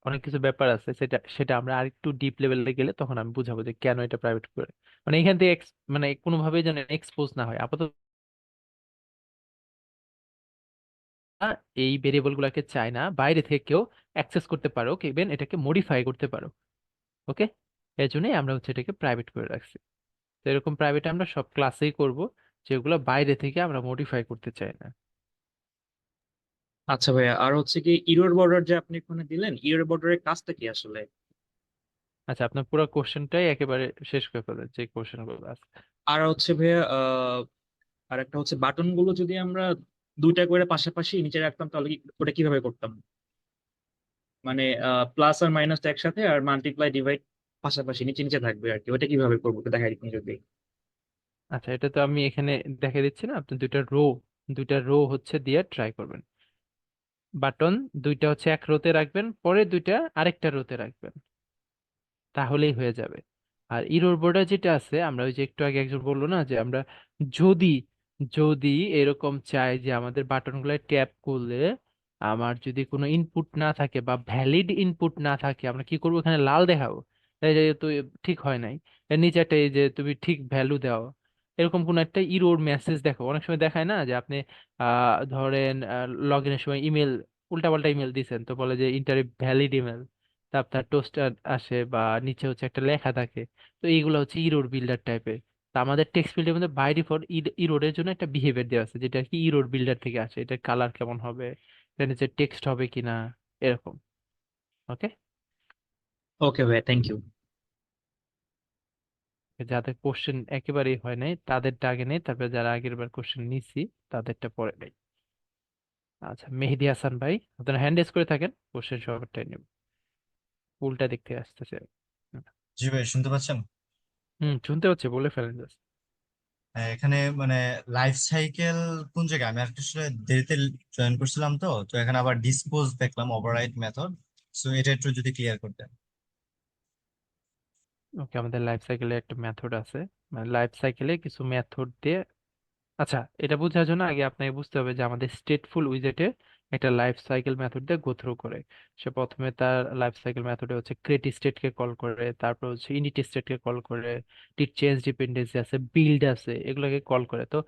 অনেক কিছু ব্যাপার আছে, সেটা সেটা আমরা আরেকটু ডিপ লেভেলে গেলে তখন আমি বুঝাবো যে কেন এটা প্রাইভেট করে, মানে এখান থেকে মানে কোনোভাবেই যেন এক্সপোজ না হয় আপাতত। এই ভেরিয়েবল গুলাকে চাই না বাইরে থেকে কেউ অ্যাক্সেস করতে পারো, ইভেন এটাকে মডিফাই করতে পারো। ওকে, এর জন্যই আমরা হচ্ছে এটাকে প্রাইভেট করে রাখছি। তো এরকম প্রাইভেট আমরা সব ক্লাসেই করব, যেগুলো বাইরে থেকে আমরা মডিফাই করতে চাই না। আচ্ছা ভাইয়া, আর হচ্ছে কি ইরর বর্ডার যে আপনি এখানে দিলেন, ইরর বর্ডারের কাজটা কি আসলে? আচ্ছা, আপনার পুরো কোশ্চেনটাই একেবারে শেষ করে ফেলেন, যে কোশ্চেন গুলো আছে। আর হচ্ছে ভাইয়া আর একটা হচ্ছে বাটন গুলো যদি আমরা 2টা করে পাশাপাশি নিচে রাখতাম তাহলে ওটা কিভাবে করতাম? মানে প্লাস আর মাইনাসটা একসাথে, আর মাল্টিপ্লাই ডিভাইড পাশাপাশি নিচে নিচে থাকবে আর কি, ওটা কিভাবে করবো একটু দেখাই দিন যদি। আচ্ছা, এটা তো আমি এখানে দেখে দিচ্ছি না, আপনি দুইটা রো হচ্ছে দিয়ে ট্রাই করবেন। বাটন দুইটা হচ্ছে এক রোতে রাখবেন, পরে দুইটা আরেকটা রোতে রাখবেন, তাহলেই হয়ে যাবে। আর ইরোর বোর্ডে যেটা আছে, আমরা ওই যে একটু আগে একজন বললো না যে আমরা যদি যদি এরকম চাই যে আমাদের বাটনগুলো ট্যাপ করলে আমার যদি কোনো ইনপুট না থাকে বা ভ্যালিড ইনপুট না থাকে, আমরা কি করবো, এখানে লাল দেখাবো এই যে তো ঠিক হয় নাই, এর নিচে একটা এই যে তুমি ঠিক ভ্যালু দাও, এরকম কোন একটা ইরোর মেসেজ দেখো। অনেক সময় দেখায় না যে আপনি ধরেন লগ ইনের সময় ইমেল, উল্টাপাল্টা ইমেল দিছেন, তো বলে যে ইন্টার ভ্যালিড ইমেল, তা আপনার টোস্টার আসে বা নিচে হচ্ছে একটা লেখা থাকে। তো এইগুলো হচ্ছে ইরোর বিল্ডার টাইপের। তা আমাদের টেক্সট ফিল্ডের মধ্যে বাই ডিফল্ট ইরোরের জন্য একটা বিহেভিয়ার দেওয়া আছে, যেটা কি ইরোর বিল্ডার থেকে আসে। এটার কালার কেমন হবে, এটা নিচে টেক্সট হবে কিনা, এরকম। ওকে, ওকে ভাইয়া, থ্যাংক ইউ। যাদের কোশ্চেন একেবারেই হয় নাই তাদেরটা আগে নেই, তারপরে যারা আগের বার কোশ্চেন নিছি তাদেরটা পরে নেই। আচ্ছা, মেহেদি হাসান ভাই, আপনারা হ্যান্ড রেজ করে থাকেন, কোশ্চেন সবারটাই নেব। উল্টা দিক থেকে আসতেছে। হুম, জি ভাই, শুনতে পাচ্ছেন? শুনতে হচ্ছে, বলে ফেলেন just। এখানে মানে লাইফ সাইকেল কোন জায়গায়? আমি আর কি আসলে দেরিতে জয়েন করছিলাম, তো তো এখানে আবার ডিসপোজ দেখলাম, ওভাররাইট মেথড। সো এটা একটু যদি ক্লিয়ার করতেন। ওকে, আমাদের লাইফ সাইকেলে একটা মেথড আছে, মানে লাইফ সাইকেলে কিছু মেথড দিয়ে। আচ্ছা, এটা বোঝার জন্য আগে আপনাকে বুঝতে হবে যে আমাদের স্টেটফুল উইজেটে একটা লাইফ সাইকেল মেথড দিয়ে গো থ্রু করে। সে প্রথমে তার লাইফ সাইকেল মেথডে হচ্ছে ক্রিয়েট স্টেটকে কল করে, তারপর হচ্ছে ইনিট স্টেটকে কল করে, চেঞ্জ ডিপেন্ডেন্সি আছে, বিল্ড আছে, এগুলোকে কল করে। তো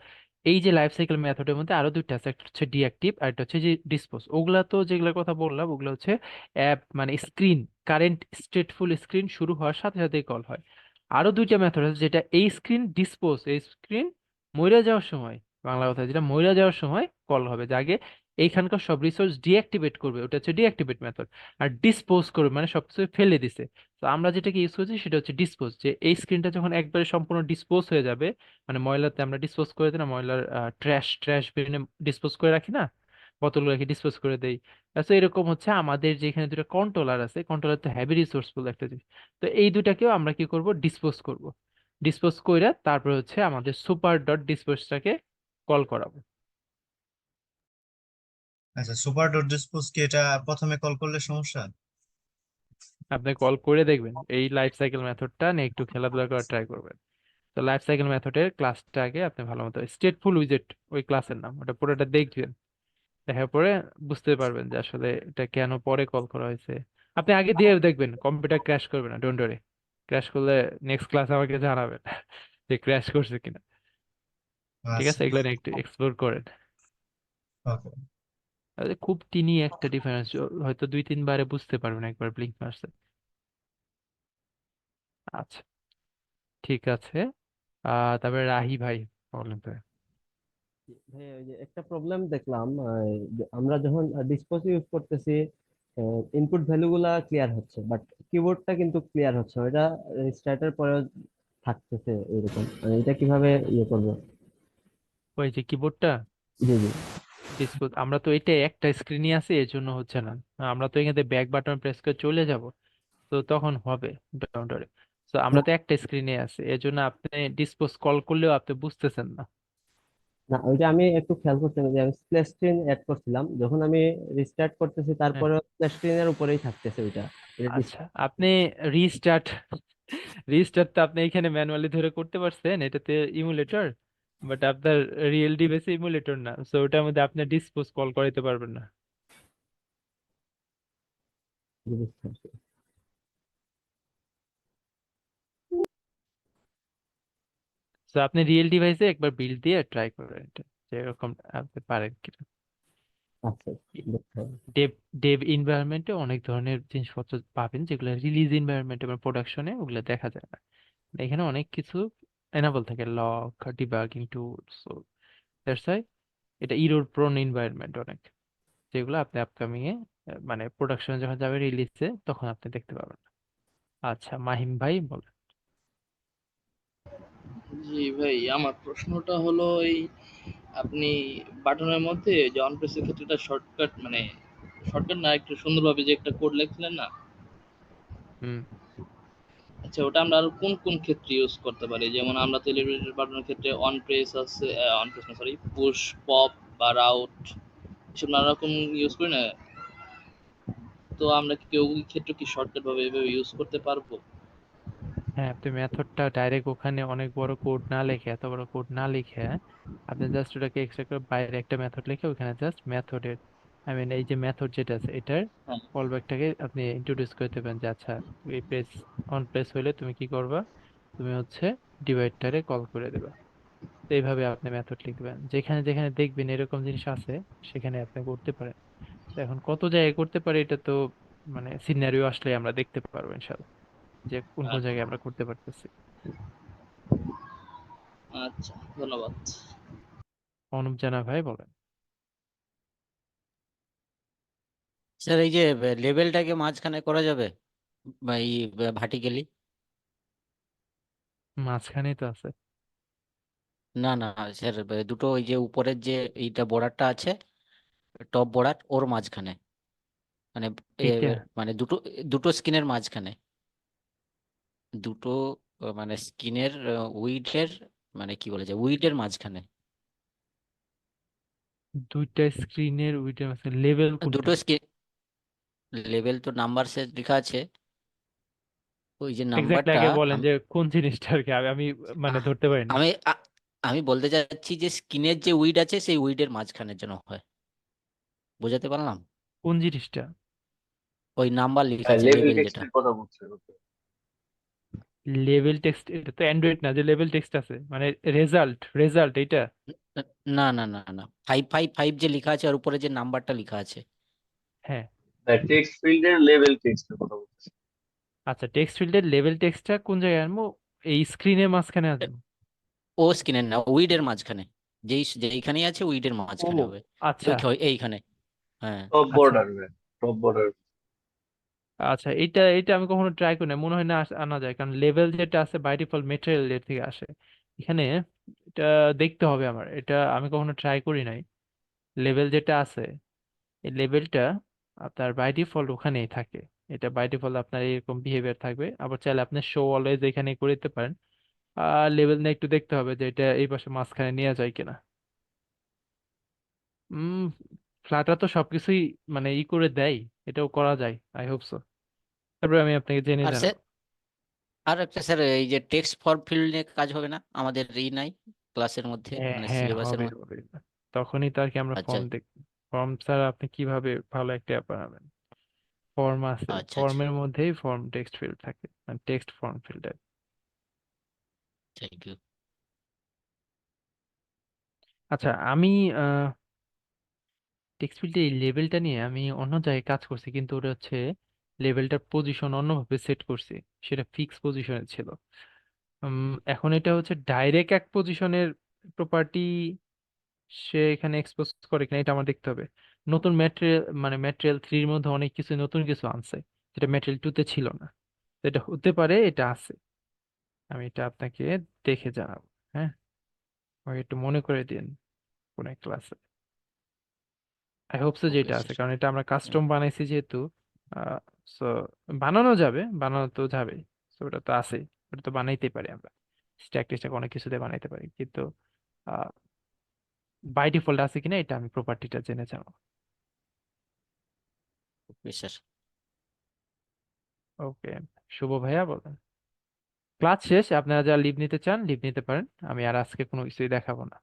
এই যে লাইফ সাইকেল মেথডের মধ্যে আরো দুইটা আছে, একটা হচ্ছে ডিঅ্যাক্টিভ আর একটা হচ্ছে যে ডিসপোজ। ওগুলা তো যেগুলোর কথা বললাম ওগুলো হচ্ছে অ্যাপ মানে স্ক্রিন, কারেন্ট স্টেটফুল স্ক্রিন শুরু হওয়ার সাথে সাথেই কল হয়। আরো দুইটা মেথড আছে, যেটা এই স্ক্রিন ডিসপোজ, এই স্ক্রিন মইরা যাওয়ার সময়, বাংলা কথা যেটা মইরা যাওয়ার সময় কল হবে, যে আগে এইখানকার সব রিসোর্স ডিঅ্যাক্টিভেট করবে, ওটা হচ্ছে ডিঅ্যাক্টিভেট মেথড। আর ডিসপোজ করবে মানে সবকিছু ফেলে দিছে। তো আমরা যেটাকে ইউজ করছি সেটা হচ্ছে ডিসপোজ, যে এই স্ক্রিনটা যখন একবারে সম্পূর্ণ ডিসপোজ হয়ে যাবে, মানে ময়লাতে আমরা ডিসপোজ করে দিই না, ময়লার ট্র্যাশ ট্র্যাশ বিনে ডিসপোজ করে রাখি না, বোতলগুলো রেখে ডিসপোজ করে দেই। তো এরকম হচ্ছে আমাদের যেখানে দুটো কন্ট্রোলার আছে, কন্ট্রোলার তো হ্যাভি রিসোর্সফুল একটা জিনিস। তো এই দুটাকেও আমরা কি করব, ডিসপোজ করব। ডিসপোজ কইরা তারপর হচ্ছে আমাদের সুপার ডট ডিসপোজটাকে কল করাবো। আচ্ছা, সুপার ডট ডিসপোজ কি এটা প্রথমে কল করলে সমস্যা? আপনি কল করে দেখবেন, এই লাইফ সাইকেল মেথডটা নিয়ে একটু খেলাধুলা করার ট্রাই করবেন। তো লাইফ সাইকেল মেথডের ক্লাসটা আগে আপনি ভালো মতো, স্টেটফুল উইজেট ওই ক্লাসের নাম, ওটা পুরোটা দেখবেন। দেখার পরে বুঝতে পারবেন যে আসলে এটা কেন পরে কল করা হয়েছে। আপনি আগে দিয়ে দেখবেন, কম্পিউটার ক্র্যাশ করবে না, ডোন্ট ওয়ারি। ক্র্যাশ করলে নেক্সট ক্লাস আমাকে জানাবেন যে ক্র্যাশ করছে কিনা। ঠিক আচ্ছা, আছে, এগুলো নিয়ে একটু এক্সপ্লোর করেন। ওকে। খুব টিনি একটা ডিফারেন্স, হয়তো দুই তিনবারে বুঝতে পারবেন একবার ব্লিঙ্ক মারছে। আচ্ছা, ঠিক আছে। তারপরে রাহি ভাই, বলেন তো। হ্যাঁ, ওই যে একটা প্রবলেম দেখলাম, যে আমরা যখন ডিসপোজ ইউজ করতেছি ইনপুট ভ্যালু গুলা ক্লিয়ার হচ্ছে, বাট কিবোর্ডটা কিন্তু ক্লিয়ার হচ্ছে না। এটা স্টার্টার পরে থাকতেছে এরকম, এটা কিভাবে ইয়ে করবো? ওই যে কিবোর্ডটা জি জি। ডিসপ্লে, আমরা তো এটা একটা স্ক্রিনই আছে এর জন্য হচ্ছে না। আমরা তো এখানে ব্যাক বাটন প্রেস করে চলে যাব, তো তখন হবে, ডোন্ট ওয়ারি। তো আমরা না তো একটা স্ক্রিনে আছে, এর জন্য আপনি ডিসপোজ কল করলেও আপনি বুঝতেছেন না। না, ওইটা আমি একটু খেয়াল করছিলাম যে আমি স্প্ল্যাশ স্ক্রিন অ্যাড করছিলাম, যখন আমি রিস্টার্ট করতেছি হ্যাঁ, তারপরে স্প্ল্যাশ স্ক্রিনের উপরেই থাকতেছে ওইটা। এটা আচ্ছা, আপনি রিস্টার্ট রিস্টার্ট তো আপনি এখানে ম্যানুয়ালি ধরে করতে পারছেন, এটাতে ইমুলেটর, বাট আপনার রিয়েল ডিভাইসে ইমুলেটর না, সো ওটার মধ্যে আপনি ডিসপোজ কল করাইতে পারবেন না। ডিসপ্লে। তো আপনি রিয়েল ডিভাইসে একবার বিল্ড দিয়ে ট্রাই করেন এটা, যে এরকম আপনি পারেন কিনা। আচ্ছা, দেখতে হবে। ডেভ ডেভ এনভায়রনমেন্টে অনেক ধরনের জিনিসপত্র পাবেন যেগুলো রিলিজ এনভায়রনমেন্টে বা প্রোডাকশনে ওগুলো দেখা যায় না। এখানে অনেক কিছু এনাবল থাকে, lock, debugging tools, so that's why এটা ইরোর প্রোন এনভায়রনমেন্ট অনেক, যেগুলো আপনি আপকামিং এ মানে প্রোডাকশনে যখন যাবে রিলিজে তখন আপনি দেখতে পাবেন না। আচ্ছা, মাহিম ভাই বলেন। জি ভাই, আমার প্রশ্নটা হলো এই আপনি বাটনের মধ্যে যে অন প্রেসের ক্ষেত্রে একটা শর্টকাট, মানে শর্টকাট না, একটু সুন্দরভাবে যে একটা কোড লিখছিলেন না, হুম আচ্ছা ওটা আমরা আর কোন কোন ক্ষেত্রে ইউজ করতে পারি? যেমন আমরা তো এলিভেটর বাটনের ক্ষেত্রে অন প্রেস আছে, অন প্রেস না সরি, পুশ, পপ বা রাউট, এসব নানা রকম ইউজ করি না, তো আমরা কি কেউ ক্ষেত্রে কি শর্টকাট ভাবে এভাবে ইউজ করতে পারবো? হ্যাঁ, আপনি মেথডটা ডাইরেক্ট ওখানে অনেক বড় কোড না লিখে, এত বড় কোড না লিখে, আপনি জাস্ট ওটাকে এক্সট্রা করে বাইরে একটা মেথড লিখে ওখানে জাস্ট মেথডের, আই মিন এই যে মেথড যেটা আছে এটার হ্যাঁ, কলব্যাকটাকে আপনি ইন্ট্রোডিউস করে দেবেন যে আচ্ছা এই প্রেস অন প্রেস হলে তুমি কি করবা, তুমি হচ্ছে ডিভাইডটারে কল করে দেবা। তো এইভাবে আপনি মেথড লিখবেন, যেখানে যেখানে দেখবেন এরকম জিনিস আছে সেখানে আপনি করতে পারেন। তো এখন কত জায়গায় করতে পারি এটা তো মানে সিনারিও আসলে আমরা দেখতে পারবো ইনশাল্লাহ যে কোন কোন আচ্ছা, জায়গায় আমরা করতে পারতেছি। আচ্ছা, ধন্যবাদ। অনুপ জানা ভাই বলেন। স্যার এই যে লেভেলটাকে মাঝখানে করা যাবে বা এই ভার্টিক্যালি? মাঝখানেই তো আছে। না না স্যার, দুটো ওই যে উপরের যে এইটা বর্ডারটা আছে, টপ বর্ডার ওর মাঝখানে, মানে এইটা মানে দুটো দুটো স্ক্রিনের মাঝখানে, দুটো মানে স্ক্রিনের উইডের, মানে কি বলে যায় উইডের মাঝখানে, দুইটা স্ক্রিনের ওইটা আছে লেভেল কোনটা? দুটো স্ক্রিন। লেভেল তো নাম্বার সে লেখা আছে, ওই যে এক্স্যাক্টলি নাম্বারটা। আগে বলেন যে কোন জিনিসটা আর কি, আমি মানে আহ, ধরতে পারিনি। আমি আমি বলতে চাচ্ছি যে স্ক্রিনের যে উইড আছে সেই উইডের মাঝখানের জন্য হয়, বোঝাতে পারলাম? কোন জিনিসটা? ওই নাম্বার লেখা হ্যাঁ, আছে লেভেল লেভেল যেটা। টেক্সটের কথা বলছে। ওকে। লেভেল টেক্সট, এটা তো অ্যান্ড্রয়েড না যে লেভেল টেক্সট আছে, মানে রেজাল্ট রেজাল্ট এইটা। না না না না, 555 যে লেখা আছে আর উপরে যে নাম্বারটা লেখা আছে। হ্যাঁ, টেক্সট ফিল্ডের লেভেল টেক্সটের কথা বলছে। আচ্ছা টেক্সট ফিল্ডের লেভেল টেক্সটটা কোন জায়গায় আনবো? এই স্ক্রিনের মাঝখানে আনবো? ও স্ক্রিনের না, উইডের মাঝখানে, যেইখানেই আছে উইডের ও মাঝখানে হবে। আচ্ছা এইখানে। হ্যাঁ। টপ আচ্ছা বর্ডার, টপ বর্ডার। আচ্ছা, এটা এটা আমি কখনো ট্রাই করি না, মনে হয় না আনা যায়, কারণ লেভেল যেটা আছে বাই ডিফল্ট ম্যাটেরিয়াল এর থেকে আসে এখানে। এটা দেখতে হবে আমার, এটা আমি কখনো ট্রাই করি নাই। লেভেল যেটা আছে এই লেভেলটা আপনার বাই ডিফল্ট ওখানেই থাকে, এটা বাই ডিফল্ট আপনার এরকম বিহেভিয়ার থাকবে। আবার চাইলে আপনি শো অলওয়েজ এখানে করে দিতে পারেন। আর লেভেল নিয়ে একটু দেখতে হবে যে এটা এই পাশে মাঝখানে নেওয়া যায় কিনা। উম ফ্লাটার তো সবকিছুই মানে ই করে দেয়, এটাও করা যায়, আই হোপ সো। তারপরে আমি আপনাকে জেনে আর স্যার, জানাবো। আর একটা স্যার, এই যে টেক্সট ফর ফিল্ড নিয়ে কাজ হবে না আমাদের এই নাই ক্লাসের মধ্যে, হ্যাঁ মানে হ্যাঁ, সিলেবাসের হবে মধ্যে? হবে। তখনই তো আর কি আমরা আচ্ছা ফর্ম দেখ, ফর্ম ছাড়া আপনি কিভাবে ভালো একটা অ্যাপ বানাবেন? ফর্ম আছে, আচ্ছা আচ্ছা, ফর্মের মধ্যেই ফর্ম টেক্সট ফিল্ড থাকে, মানে text form filter. Thank you. আচ্ছা আমি টেক্সট ফিল্ডে এই লেভেলটা নিয়ে আমি অন্য জায়গায় কাজ করছি, কিন্তু ওটা হচ্ছে লেভেলটার পজিশন অন্যভাবে সেট করছি, সেটা ফিক্স পজিশনে ছিল। এখন এটা হচ্ছে ডাইরেক্ট এক পজিশনের প্রপার্টি সে এখানে এক্সপোজ করে কিনা এটা আমার দেখতে হবে। নতুন ম্যাটেরিয়াল মানে ম্যাটেরিয়াল থ্রির মধ্যে অনেক কিছু নতুন কিছু আনছে যেটা ম্যাটেরিয়াল টু তে ছিল না। তো এটা হতে পারে এটা আছে, আমি এটা আপনাকে দেখে জানাবো। হ্যাঁ, আমাকে একটু মনে করে দিন কোন ক্লাসে। আই হোপ সো ওকে যেটা আছে, স্যার। কারণ এটা আমরা কাস্টম বানাইছি যেহেতু। সো বানানো যাবে, বানানো তো যাবে, সো ওটা তো আছেই, ওটা তো বানাইতেই পারি আমরা, স্ট্যাক টেস্টাক অনেক কিছুতে বানাইতে পারি, কিন্তু বাই ডিফল্ট আছে কিনা এটা আমি প্রপার্টিটা জেনে যাবো। Okay sir. ওকে, শুভ ভাইয়া বলেন। ক্লাস শেষ, আপনারা যারা লিভ নিতে চান লিভ নিতে পারেন, আমি আর আজকে কোনো কিছুই দেখাবো না।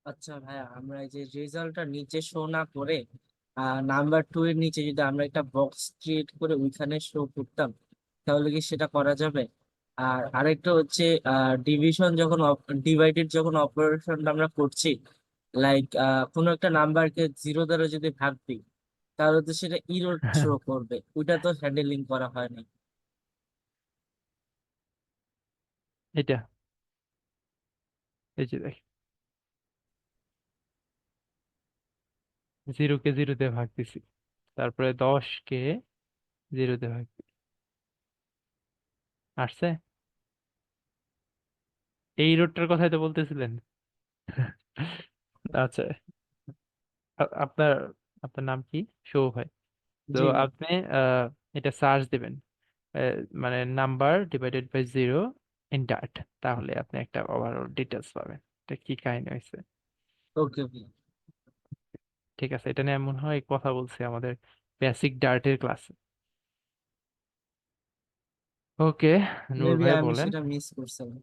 আচ্ছা ভাইয়া, আমরা এই যে রেজাল্টটা নিচে শো না করে নাম্বার 2 এর নিচে যদি আমরা একটা বক্স ক্রিয়েট করে ওইখানে শো করতাম, তাহলে কি সেটা করা যাবে? আর আরেকটা হচ্ছে ডিভিশন যখন ডিভাইডেড যখন অপারেশনটা আমরা করছি, লাইক কোনো একটা নাম্বারকে 0 দ্বারা যদি ভাগ দিই, তাহলে তো সেটা ইরর শো করবে, ওইটা তো হ্যান্ডেলিং করা হয় না। এটা এই যে দেখ, 0 কে 0 দিয়ে ভাগ দিছি, তারপরে 10 কে 0 দিয়ে ভাগ দিছি, আসছে। এই রোডটার কথাই তো বলতেছিলেন। আচ্ছা, আপনার আপনার নাম কি? শুভ ভাই। তো জি ভাই। আপনি এটা সার্চ দিবেন, মানে number divided by 0 in Dart, তাহলে আপনি একটা ওভারঅল ডিটেলস পাবেন এটা কি কাহিনী হয়েছে। ওকে ওকে। ঠিক আছে, এটা নিয়ে এমন হয় কথা বলছি আমাদের বেসিক ডার্টের ক্লাসে। ওকে, নূর মেবি ভাই আমি বলেন। সেটা মিস করছিলাম।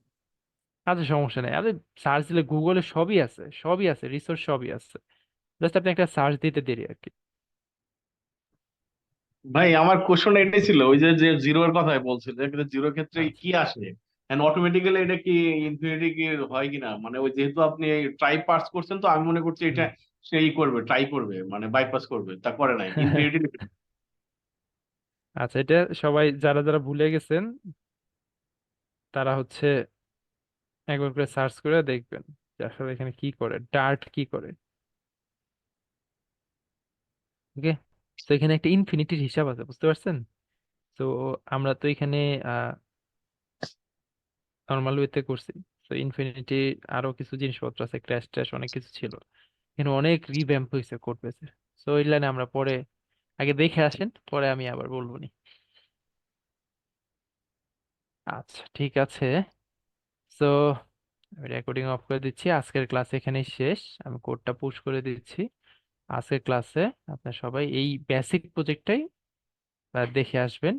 আচ্ছা সমস্যা নেই, আরে সার্চ দিলে গুগলে সবই আছে, সবই আছে, রিসোর্স সবই আছে, জাস্ট আপনি একটা সার্চ দিতে দেরি আর কি। ভাই আমার কোশ্চেন এটাই ছিল, ওই যে যে জিরোর কথাই বলছিল, যে জিরোর ক্ষেত্রে আচ্ছা কি আসে এন্ড অটোমেটিক্যালি এটা কি ইনফিনিটি কি হয় কিনা, মানে ওই যেহেতু আপনি ট্রাই পাস করছেন, তো আমি মনে করছি এটা হুম। সেই করবে, ট্রাই করবে, মানে বাইপাস করবে, তা করে নাই ইনফিনিটি। আচ্ছা, এটা সবাই যারা যারা ভুলে গেছেন তারা হচ্ছে একবার করে সার্চ করে দেখবেন যে আসলে এখানে কি করে, ডার্ট কি করে। ওকে, তো এখানে একটা ইনফিনিটির হিসাব আছে, বুঝতে পারছেন? তো আমরা তো এখানে নর্মাল ওয়েতে করছি, তো ইনফিনিটি আরো কিছু জিনিসপত্র আছে, ক্র্যাশ ট্র্যাশ অনেক কিছু ছিল, এখানে অনেক রিভ্যাম্প হয়েছে কোড বেসে। তো ওই লাইনে আমরা পরে আগে দেখে আসেন, পরে আমি আবার বলবো নি। আচ্ছা ঠিক আছে, তো রেকর্ডিং অফ করে দিচ্ছি, আজকের ক্লাস এখানেই শেষ, আমি কোডটা পুশ করে দিচ্ছি। আজকের ক্লাসে আপনার সবাই এই বেসিক প্রজেক্টটাই দেখে আসবেন।